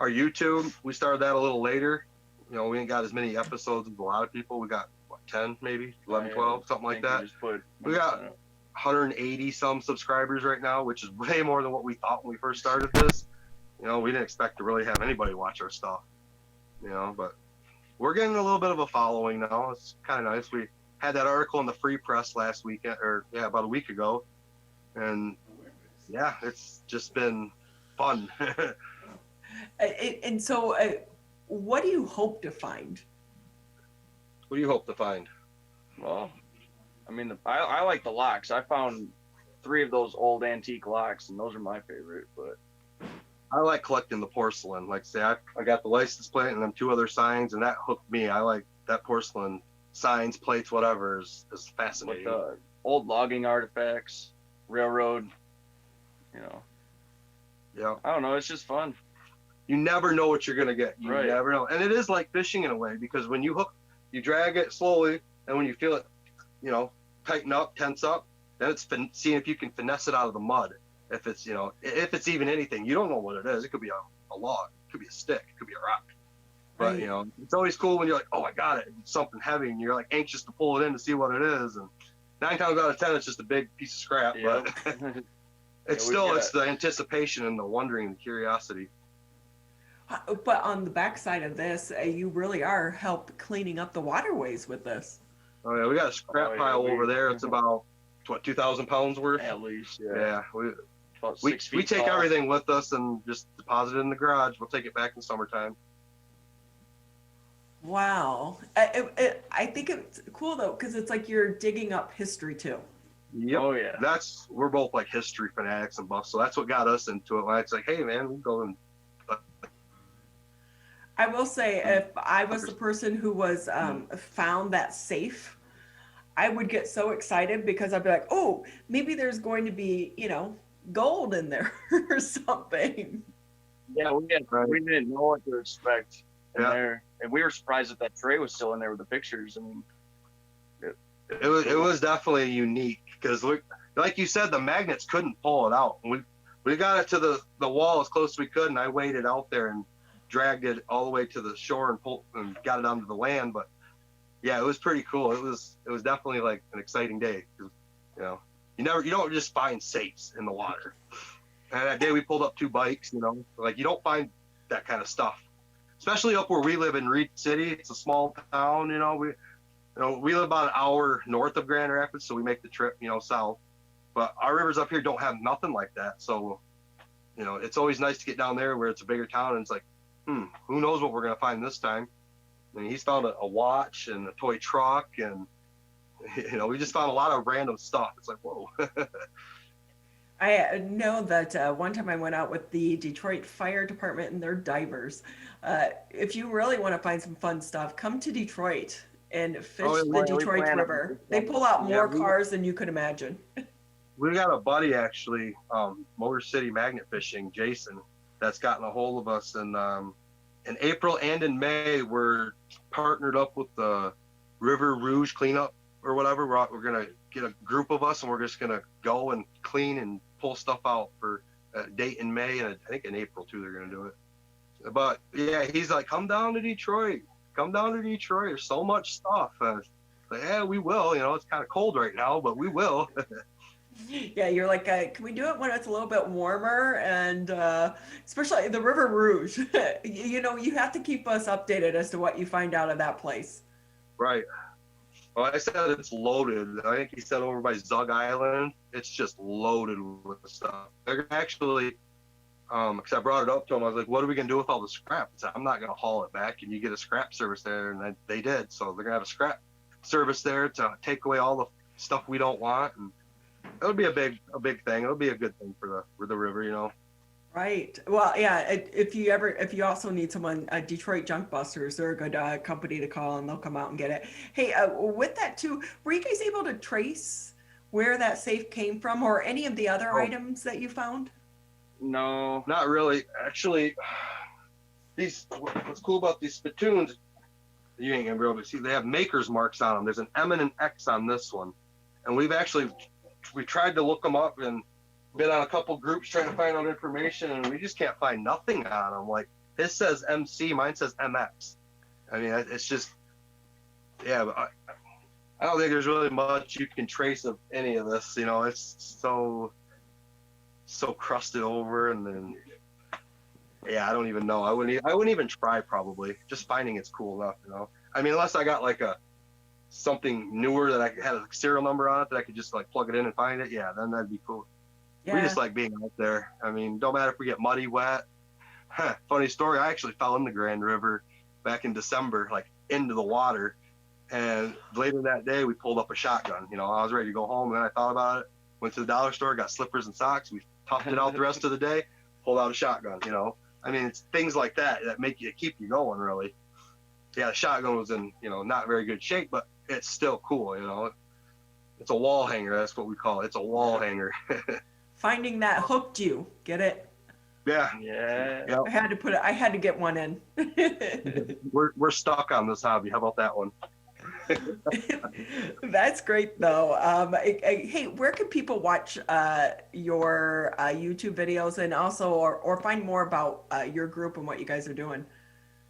YouTube, we started that a little later. We ain't got as many episodes as a lot of people. We got, 10 maybe, 11, 12, something like that. We got 180 some subscribers right now, which is way more than what we thought when we first started this. We didn't expect to really have anybody watch our stuff, but we're getting a little bit of a following now. It's kind of nice. We had that article in the Free Press last weekend, about a week ago, and it's just been fun. And so, what do you hope to find? What do you hope to find? Well, I mean, I like the locks. I found 3 of those old antique locks, and those are my favorite. But I like collecting the porcelain. Like, say, I got the license plate and then 2 other signs, and that hooked me. I like that porcelain. Signs, plates, whatever is fascinating. With old logging artifacts, railroad, Yeah. I don't know. It's just fun. You never know what you're gonna get. You Right. never know, and it is like fishing in a way, because when you hook, you drag it slowly, and when you feel it, tighten up, tense up, then it's seeing if you can finesse it out of the mud. If it's if it's even anything, you don't know what it is. It could be a log, it could be a stick, it could be a rock. But it's always cool when you're like, oh, I got it. It's something heavy, and you're like anxious to pull it in to see what it is. And 9 times out of 10, it's just a big piece of scrap. Yep. But it's the anticipation and the wondering and the curiosity. But on the backside of this, you really are help cleaning up the waterways with this. Oh yeah, we got a scrap pile over there. It's about 2,000 pounds worth at least. Yeah, we take tall. everything with us and just deposit it in the garage. We'll take it back in summertime. Wow. I think it's cool though, because it's like you're digging up history too. Yep. Oh yeah. We're both like history fanatics and buffs, so that's what got us into it. When it's like, hey man, we'll go and. I will say, if I was the person who was found that safe, I would get so excited because I'd be like, oh, maybe there's going to be, gold in there or something. Yeah, we didn't know what to expect in there, and we were surprised that tray was still in there with the pictures. I mean, it was definitely unique because, like you said, the magnets couldn't pull it out. We got it to the wall as close as we could, and I waded out there and dragged it all the way to the shore and got it onto the land. But yeah, it was pretty cool. It was definitely like an exciting day. You don't just find safes in the water. And that day we pulled up 2 bikes. You don't find that kind of stuff, especially up where we live in Reed City. It's a small town. We live about an hour north of Grand Rapids, so we make the trip, south. But our rivers up here don't have nothing like that. So, it's always nice to get down there where it's a bigger town, and it's like, who knows what we're gonna find this time. I mean, he's found a watch and a toy truck, and we just found a lot of random stuff. It's like, whoa. I know that one time I went out with the Detroit Fire Department and their divers. If you really want to find some fun stuff, come to Detroit and fish the Detroit River. They pull out more cars than you could imagine. We got a buddy actually, Motor City Magnet Fishing, Jason, that's gotten a hold of us, and in April and in May we're partnered up with the River Rouge cleanup or whatever. We're gonna get a group of us, and we're just gonna go and clean and pull stuff out for a date in May, and I think in April too they're gonna do it. But yeah, he's like, come down to Detroit. There's so much stuff. Like, yeah, we will. It's kind of cold right now, but we will. Yeah, you're like, can we do it when it's a little bit warmer? And especially the River Rouge, you have to keep us updated as to what you find out of that place. Right. Well, I said it's loaded. I think he said over by Zug Island, it's just loaded with stuff. They're actually, because I brought it up to him, I was like, what are we going to do with all the scrap? He said, I'm not going to haul it back. And you get a scrap service there. And they did. So they're going to have a scrap service there to take away all the stuff we don't want. And it'll be a big thing. It'll be a good thing for the river, Right. Well, yeah. If you also need someone, Detroit Junk Busters, they're a good company to call, and they'll come out and get it. Hey, with that too, were you guys able to trace where that safe came from, or any of the other items that you found? No, not really. Actually, what's cool about these spittoons, you ain't gonna be able to see. They have maker's marks on them. There's an M and an X on this one, and we tried to look them up and been on a couple groups trying to find out information, and we just can't find nothing on them. Like, his says MC, mine says MX. I mean, it's just, yeah, but I don't think there's really much you can trace of any of this. It's so crusted over, and then, yeah, I don't even know. I wouldn't even try, probably. Just finding it's cool enough, I mean, unless I got like something newer that I had a serial number on it that I could just like plug it in and find it. Yeah, then that'd be cool. Yeah. We just like being out there. I mean, don't matter if we get muddy, wet. Funny story, I actually fell in the Grand River back in December, like into the water. And later that day, we pulled up a shotgun. I was ready to go home, and then I thought about it. Went to the dollar store, got slippers and socks. We toughed it out the rest of the day, pulled out a shotgun, I mean, it's things like that keep you going, really. Yeah, the shotgun was in, not very good shape, but it's still cool, It's a wall hanger. That's what we call it. It's a wall hanger. Finding that hooked you. Get it? Yeah. Yeah. I had to get one in. We're stuck on this hobby. How about that one? That's great, though. Hey, where can people watch your YouTube videos, and also or find more about your group and what you guys are doing?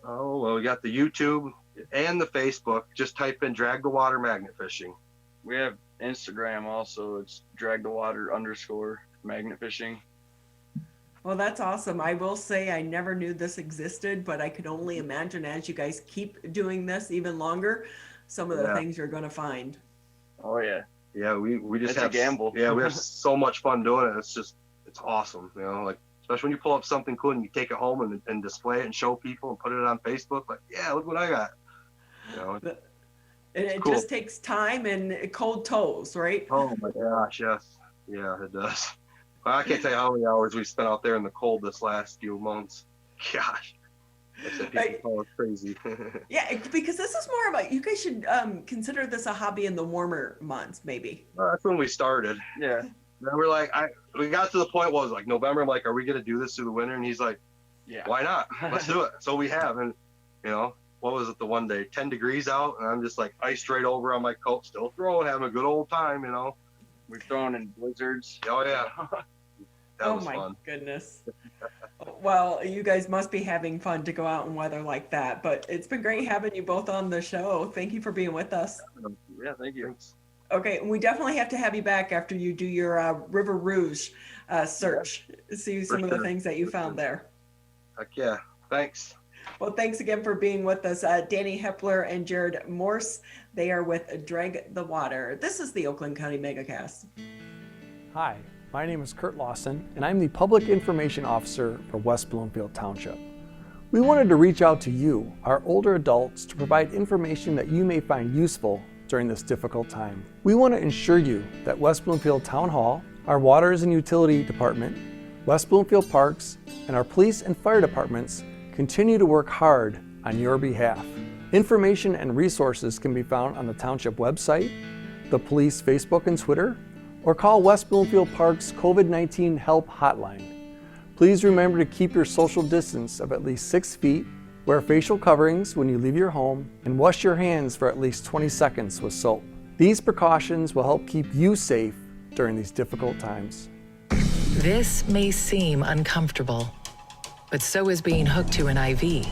Oh, well, we got the YouTube and the Facebook. Just type in Drag the Water Magnet Fishing. We have Instagram also. It's dragthewater_magnet fishing. Well, that's awesome. I will say I never knew this existed, but I could only imagine as you guys keep doing this even longer, some of the things you're going to find. Oh, yeah. Yeah, we just have a gamble. Yeah, we have so much fun doing it. It's awesome. Like, especially when you pull up something cool and you take it home and display it and show people and put it on Facebook. Like, yeah, look what I got. It cool. Just takes time and cold toes, right? Oh my gosh, yes. Yeah, it does. I can't tell you how many hours we spent out there in the cold this last few months. Gosh. That's what people call it crazy. Yeah, because this is more about, you guys should consider this a hobby in the warmer months, maybe. Well, that's when we started. Yeah. Then we're like, we got to the point where it was like November. I'm like, are we going to do this through the winter? And he's like, Yeah. why not? Let's do it. So we have. And, you know, what was it the one day? 10 degrees out. And I'm just like iced right over on my coat, still throwing, having a good old time, you know. We're throwing in blizzards. Oh, yeah. That Oh was my fun. goodness. Well, you guys must be having fun to go out in weather like that. But it's been great having you both on the show. Thank you for being with us. Yeah, thank you. Thanks. Okay, and we definitely have to have you back after you do your River Rouge search. See some of the things that you found there. Heck yeah. Thanks. Well, thanks again for being with us. Danny Hepler and Jared Morse, they are with Drag the Water. This is the Oakland County Megacast. Hi, my name is Kurt Lawson, and I'm the Public Information Officer for West Bloomfield Township. We wanted to reach out to you, our older adults, to provide information that you may find useful during this difficult time. We want to ensure you that West Bloomfield Town Hall, our Waters and Utility Department, West Bloomfield Parks, and our police and fire departments continue to work hard on your behalf. Information and resources can be found on the Township website, the police Facebook and Twitter, or call West Bloomfield Park's COVID-19 Help Hotline. Please remember to keep your social distance of at least 6 feet, wear facial coverings when you leave your home, and wash your hands for at least 20 seconds with soap. These precautions will help keep you safe during these difficult times. This may seem uncomfortable, but so is being hooked to an IV,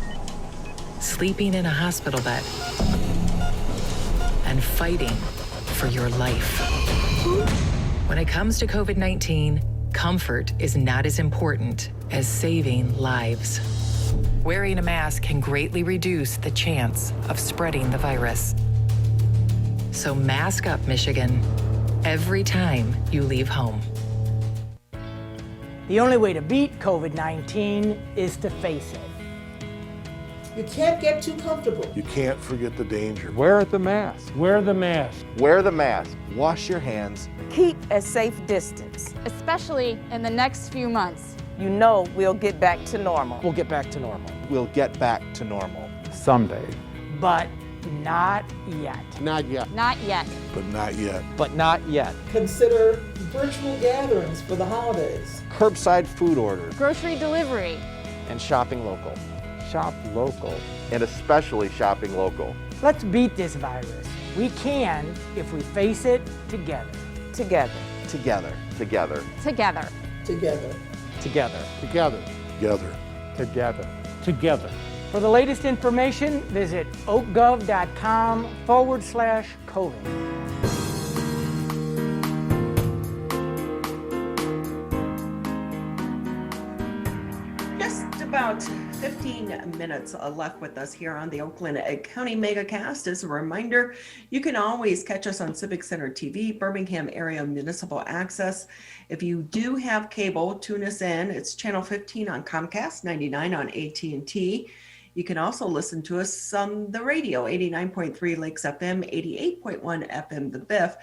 sleeping in a hospital bed, and fighting for your life. When it comes to COVID-19, comfort is not as important as saving lives. Wearing a mask can greatly reduce the chance of spreading the virus. So mask up, Michigan, every time you leave home. The only way to beat COVID-19 is to face it. You can't get too comfortable. You can't forget the danger. Wear the mask. Wear the mask. Wear the mask. Wash your hands. Keep a safe distance. Especially in the next few months. You know we'll get back to normal. We'll get back to normal. We'll get back to normal. Someday. But not yet. Not yet. Not yet. But not yet. But not yet. Consider virtual gatherings for the holidays. Curbside food orders. Grocery delivery. And shopping local. Shop local. And especially shopping local. Let's beat this virus. We can if we face it together. Together. Together. Together. Together. Together. Together. Together. Together. Together. Together. For the latest information, visit oakgov.com/COVID. Just about 15 minutes left with us here on the Oakland County Megacast. As a reminder, you can always catch us on Civic Center TV, Birmingham Area Municipal Access. If you do have cable, tune us in. It's channel 15 on Comcast, 99 on AT&T. You can also listen to us on the radio, 89.3 Lakes FM, 88.1 FM The Biff.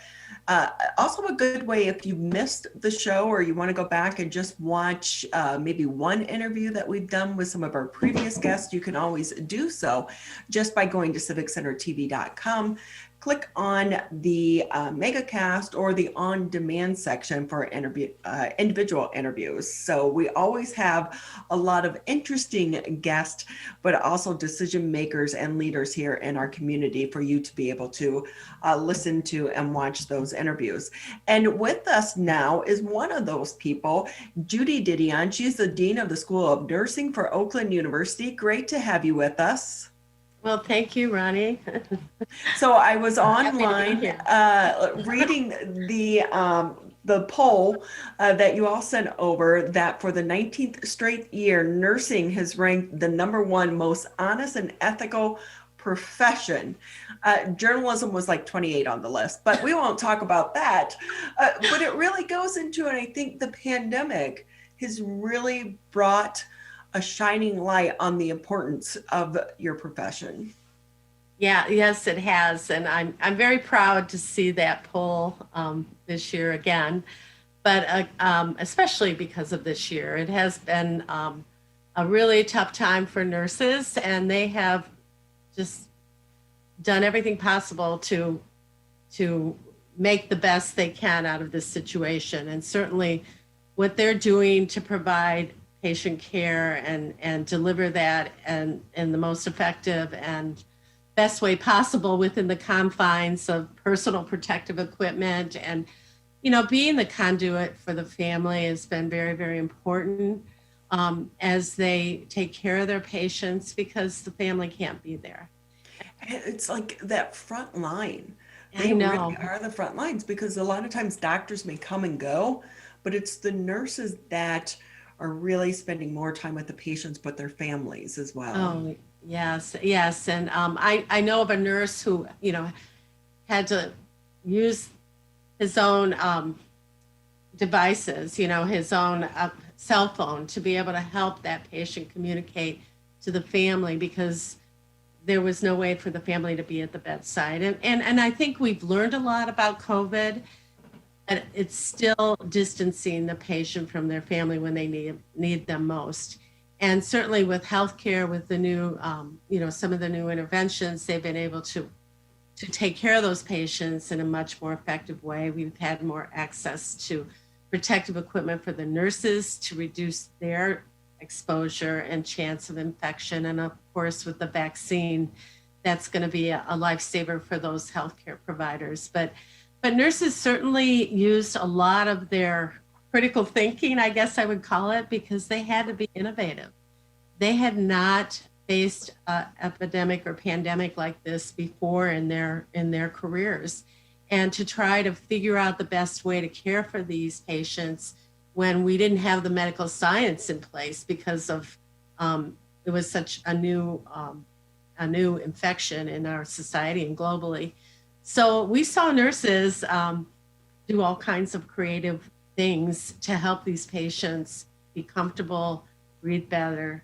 Also a good way if you missed the show or you want to go back and just watch maybe one interview that we've done with some of our previous guests, you can always do so just by going to civiccentertv.com. Click on the Megacast or the on-demand section for individual interviews. So we always have a lot of interesting guests, but also decision makers and leaders here in our community for you to be able to listen to and watch those interviews. And with us now is one of those people, Judy Didion. She's the Dean of the School of Nursing for Oakland University. Great to have you with us. Well, thank you, Ronnie. So I was online reading the poll that you all sent over that for the 19th straight year, nursing has ranked the #1 most honest and ethical profession. Journalism was like 28 on the list, but we won't talk about that. But it really goes into, and I think the pandemic has really brought a shining light on the importance of your profession. Yeah, yes, it has. And I'm very proud to see that poll this year again, but especially because of this year. It has been a a really tough time for nurses, and they have just done everything possible to make the best they can out of this situation. And certainly what they're doing to provide patient care and deliver that and in the most effective and best way possible within the confines of personal protective equipment. And, you know, being the conduit for the family has been very, very important as they take care of their patients, because the family can't be there. It's like that front line. I They know. really are the front lines, because a lot of times doctors may come and go, but it's the nurses that are really spending more time with the patients, but their families as well. Oh, yes, yes. And I know of a nurse who, you know, had to use his own devices, you know, his own cell phone to be able to help that patient communicate to the family, because there was no way for the family to be at the bedside. And I think we've learned a lot about COVID, and it's still distancing the patient from their family when they need them most. And certainly with healthcare, with the new, you know, some of the new interventions, they've been able to take care of those patients in a much more effective way. We've had more access to protective equipment for the nurses to reduce their exposure and chance of infection. And of course, with the vaccine, that's going to be a lifesaver for those healthcare providers. But nurses certainly used a lot of their critical thinking, I guess I would call it, because they had to be innovative. They had not faced an epidemic or pandemic like this before in their careers. And to try to figure out the best way to care for these patients when we didn't have the medical science in place because of it was such a new infection in our society and globally. So we saw nurses do all kinds of creative things to help these patients be comfortable, breathe better,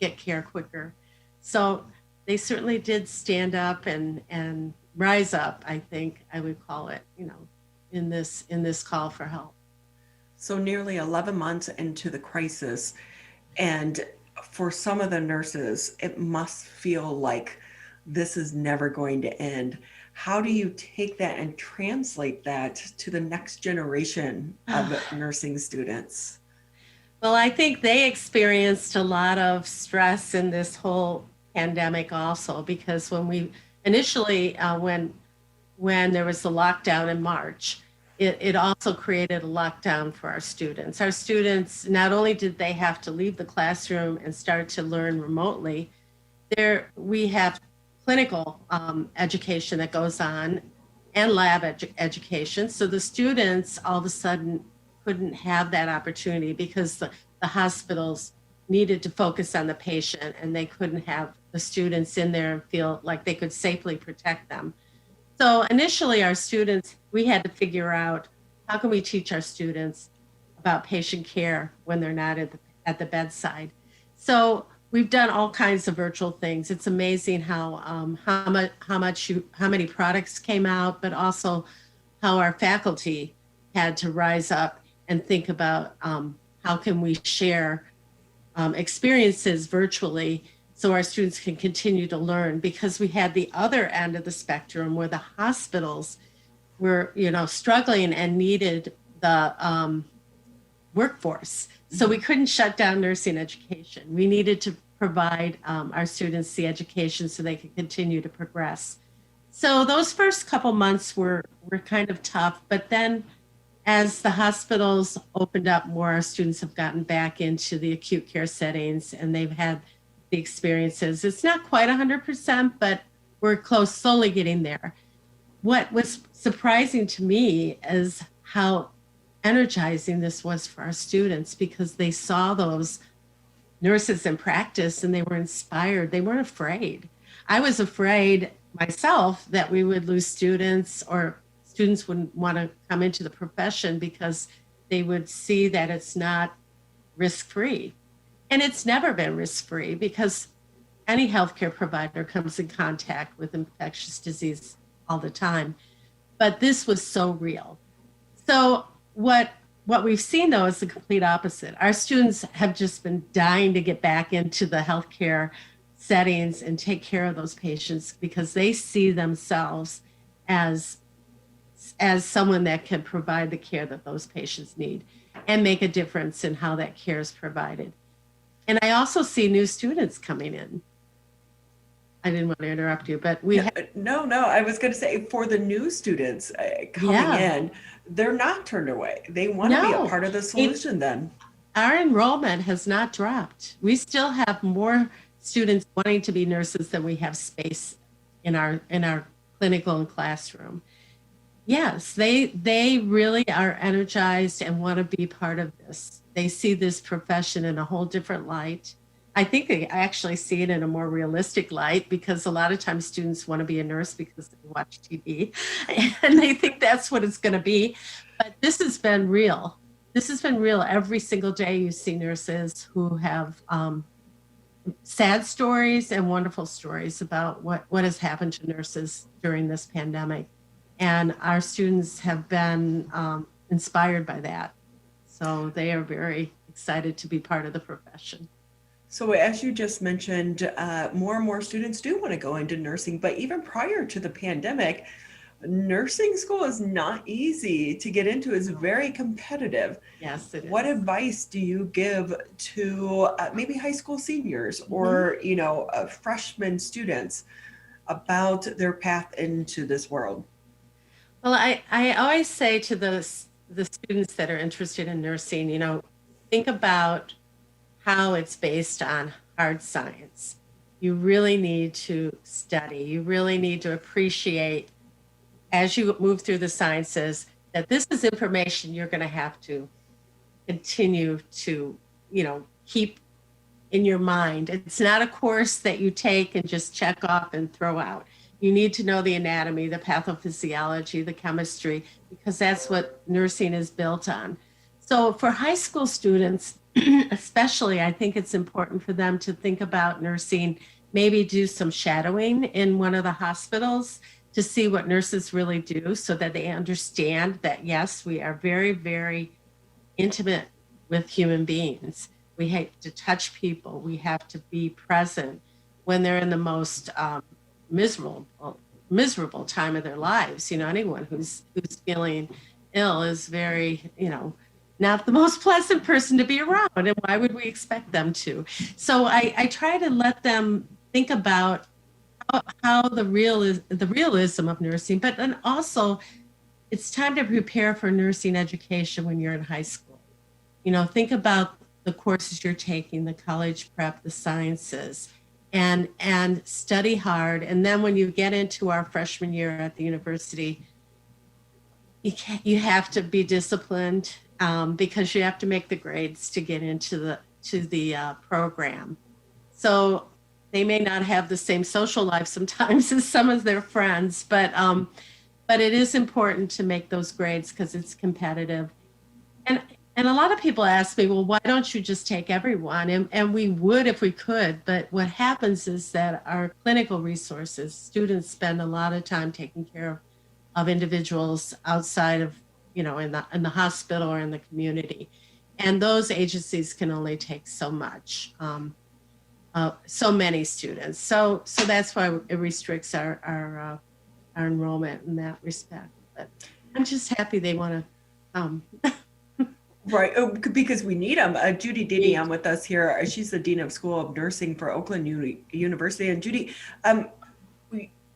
get care quicker. So they certainly did stand up and rise up, I think I would call it, you know, in this call for help. So nearly 11 months into the crisis, and for some of the nurses, it must feel like this is never going to end. How do you take that and translate that to the next generation of nursing students? Well, I think they experienced a lot of stress in this whole pandemic also, because when we initially, when there was the lockdown in March, it also created a lockdown for our students. Our students, not only did they have to leave the classroom and start to learn remotely, we have clinical education that goes on and lab education. So the students all of a sudden couldn't have that opportunity because the hospitals needed to focus on the patient, and they couldn't have the students in there and feel like they could safely protect them. So initially our students, we had to figure out how can we teach our students about patient care when they're not at the bedside. So we've done all kinds of virtual things. It's amazing how many products came out, but also how our faculty had to rise up and think about how can we share experiences virtually so our students can continue to learn, because we had the other end of the spectrum where the hospitals were, you know, struggling and needed the workforce. So we couldn't shut down nursing education. We needed to provide our students the education so they could continue to progress. So those first couple months were kind of tough, but then as the hospitals opened up more, our students have gotten back into the acute care settings, and they've had the experiences. It's not quite 100%, but we're slowly getting there. What was surprising to me is how energizing this was for our students, because they saw those nurses in practice and they were inspired. They weren't afraid. I was afraid myself that we would lose students, or students wouldn't want to come into the profession because they would see that it's not risk-free. And it's never been risk-free, because any healthcare provider comes in contact with infectious disease all the time. But this was so real. So what what we've seen, though, is the complete opposite. Our students have just been dying to get back into the healthcare settings and take care of those patients because they see themselves as someone that can provide the care that those patients need and make a difference in how that care is provided. And I also see new students coming in. I didn't want to interrupt you, but No, I was going to say for the new students coming in, they're not turned away. They want to be a part of the solution then. Our enrollment has not dropped. We still have more students wanting to be nurses than we have space in our clinical and classroom. Yes, they really are energized and want to be part of this. They see this profession in a whole different light. I think they actually see it in a more realistic light because a lot of times students want to be a nurse because they watch TV and they think that's what it's going to be. But this has been real. This has been real. Every single day you see nurses who have sad stories and wonderful stories about what has happened to nurses during this pandemic. And our students have been inspired by that. So they are very excited to be part of the profession. So as you just mentioned, more and more students do want to go into nursing, but even prior to the pandemic, nursing school is not easy to get into. It's very competitive. Yes, it is. What advice do you give to maybe high school seniors or, freshman students about their path into this world? Well, I always say to the students that are interested in nursing, think about how it's based on hard science. You really need to study. You really need to appreciate as you move through the sciences that this is information you're going to have to continue to, keep in your mind. It's not a course that you take and just check off and throw out. You need to know the anatomy, the pathophysiology, the chemistry, because that's what nursing is built on. So for high school students, especially, I think it's important for them to think about nursing, maybe do some shadowing in one of the hospitals to see what nurses really do so that they understand that, yes, we are very, very intimate with human beings. We have to touch people. We have to be present when they're in the most miserable time of their lives. Anyone who's feeling ill is very, not the most pleasant person to be around, and why would we expect them to? So I try to let them think about how the realism of nursing, but then also it's time to prepare for nursing education when you're in high school. Think about the courses you're taking, the college prep, the sciences, and study hard. And then when you get into our freshman year at the university, you have to be disciplined because you have to make the grades to get into the program. So they may not have the same social life sometimes as some of their friends, but it is important to make those grades because it's competitive. And a lot of people ask me, well, why don't you just take everyone? And we would if we could, but what happens is that our clinical resources, students spend a lot of time taking care of individuals outside of, in the hospital or in the community. And those agencies can only take so much, so many students. So that's why it restricts our enrollment in that respect. But I'm just happy they want to come. Right, because we need them. Judy Didion with us here. She's the Dean of School of Nursing for Oakland University. And Judy,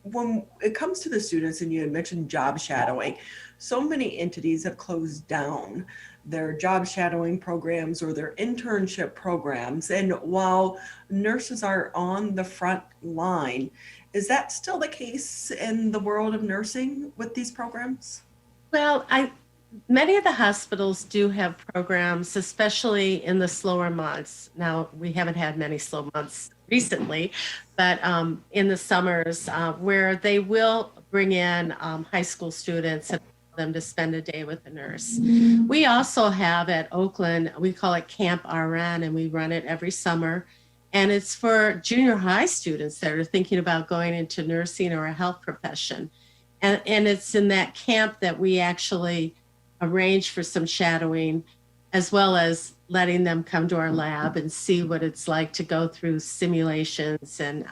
when it comes to the students, and you had mentioned job shadowing, so many entities have closed down their job shadowing programs or their internship programs. And while nurses are on the front line, is that still the case in the world of nursing with these programs? Well, many of the hospitals do have programs, especially in the slower months. Now, we haven't had many slow months recently, but in the summers where they will bring in high school students and allow them to spend a day with a nurse. We also have at Oakland, we call it Camp RN, and we run it every summer. And it's for junior high students that are thinking about going into nursing or a health profession. And it's in that camp that we actually arrange for some shadowing, as well as letting them come to our lab and see what it's like to go through simulations and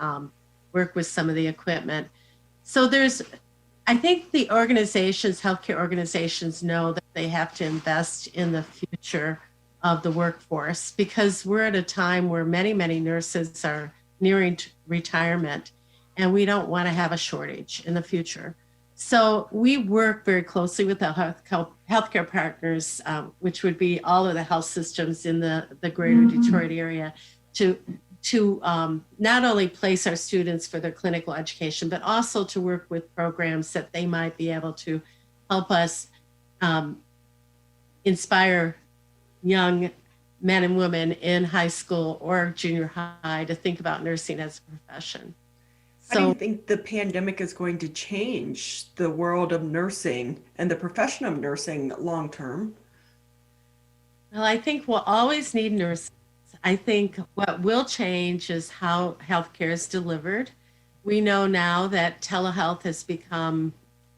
work with some of the equipment. So I think the organizations, healthcare organizations, know that they have to invest in the future of the workforce, because we're at a time where many, many nurses are nearing retirement, and we don't want to have a shortage in the future. So we work very closely with the healthcare partners, which would be all of the health systems in the greater Detroit area, to not only place our students for their clinical education, but also to work with programs that they might be able to help us inspire young men and women in high school or junior high to think about nursing as a profession. How do you think the pandemic is going to change the world of nursing and the profession of nursing long term? Well, I think we'll always need nurses. I think what will change is how healthcare is delivered. We know now that telehealth has become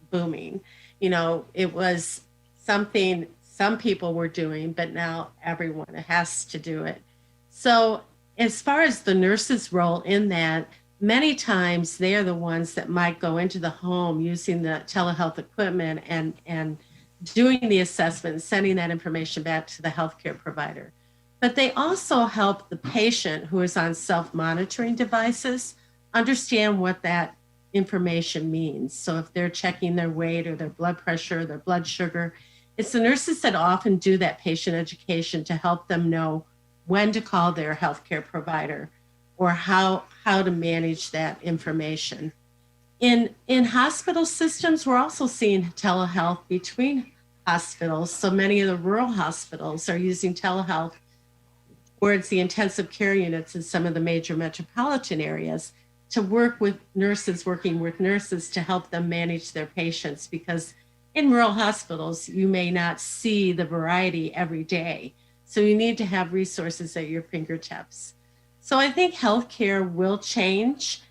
booming. You know, it was something some people were doing, but now everyone has to do it. So as far as the nurse's role in that, many times they are the ones that might go into the home using the telehealth equipment and doing the assessment, sending that information back to the healthcare provider. But they also help the patient who is on self-monitoring devices understand what that information means. So if they're checking their weight or their blood pressure, or their blood sugar, it's the nurses that often do that patient education to help them know when to call their healthcare provider or how to manage that information. In hospital systems, we're also seeing telehealth between hospitals. So many of the rural hospitals are using telehealth towards the intensive care units in some of the major metropolitan areas to work with nurses, working with nurses to help them manage their patients, because in rural hospitals, you may not see the variety every day. So you need to have resources at your fingertips. So I think healthcare will change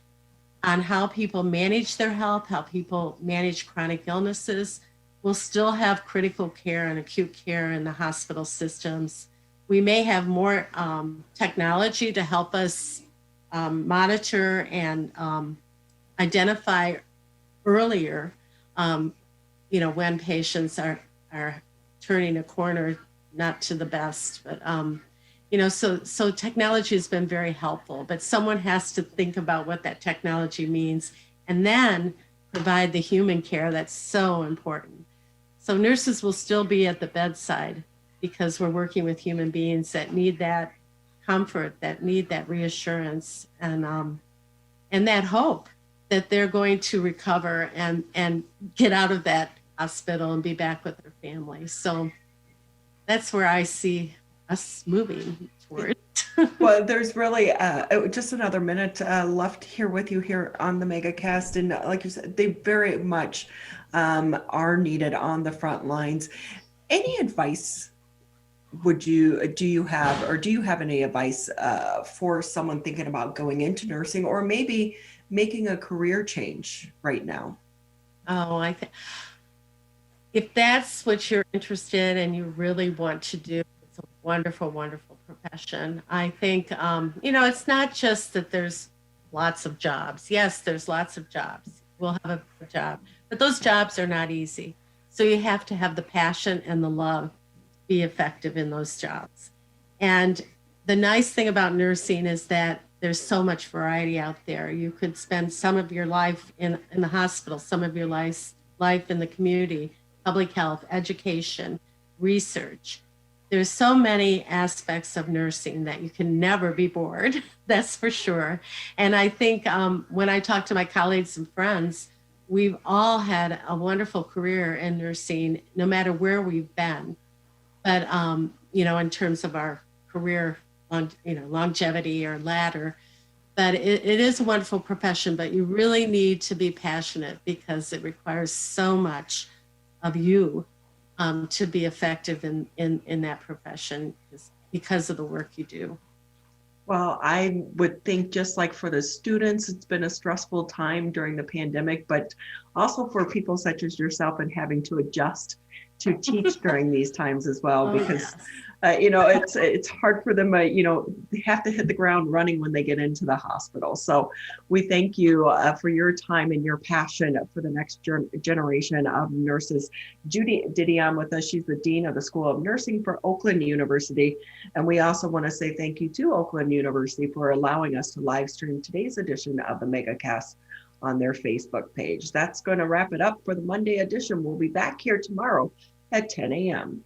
on how people manage their health, how people manage chronic illnesses. We'll still have critical care and acute care in the hospital systems. We may have more technology to help us monitor and identify earlier when patients are turning a corner, not to the best, but so technology has been very helpful, but someone has to think about what that technology means and then provide the human care that's so important. So nurses will still be at the bedside because we're working with human beings that need that comfort, that need that reassurance, and that hope that they're going to recover and get out of that hospital and be back with their family. So that's where I see us moving toward. Well, there's really just another minute left here with you here on the Megacast, and like you said, they very much are needed on the front lines. Any advice do you have any advice for someone thinking about going into nursing or maybe making a career change right now? Oh, I think if that's what you're interested in and you really want to do, it's a wonderful, wonderful profession. I think, it's not just that there's lots of jobs. Yes, there's lots of jobs. We'll have a job, but those jobs are not easy. So you have to have the passion and the love to be effective in those jobs. And the nice thing about nursing is that there's so much variety out there. You could spend some of your life in the hospital, some of your life in the community, public health, education, research. There's so many aspects of nursing that you can never be bored, that's for sure. And I think when I talk to my colleagues and friends, we've all had a wonderful career in nursing, no matter where we've been. But, in terms of our career, longevity or ladder, but it is a wonderful profession, but you really need to be passionate because it requires so much of you to be effective in that profession because of the work you do. Well, I would think just like for the students, it's been a stressful time during the pandemic, but also for people such as yourself and having to adjust to teach during these times as well, Oh, because yes. it's hard for them. They have to hit the ground running when they get into the hospital. So we thank you for your time and your passion for the next generation of nurses. Judy Didion with us. She's the Dean of the School of Nursing for Oakland University. And we also want to say thank you to Oakland University for allowing us to live stream today's edition of the Megacast on their Facebook page. That's going to wrap it up for the Monday edition. We'll be back here tomorrow at 10 a.m.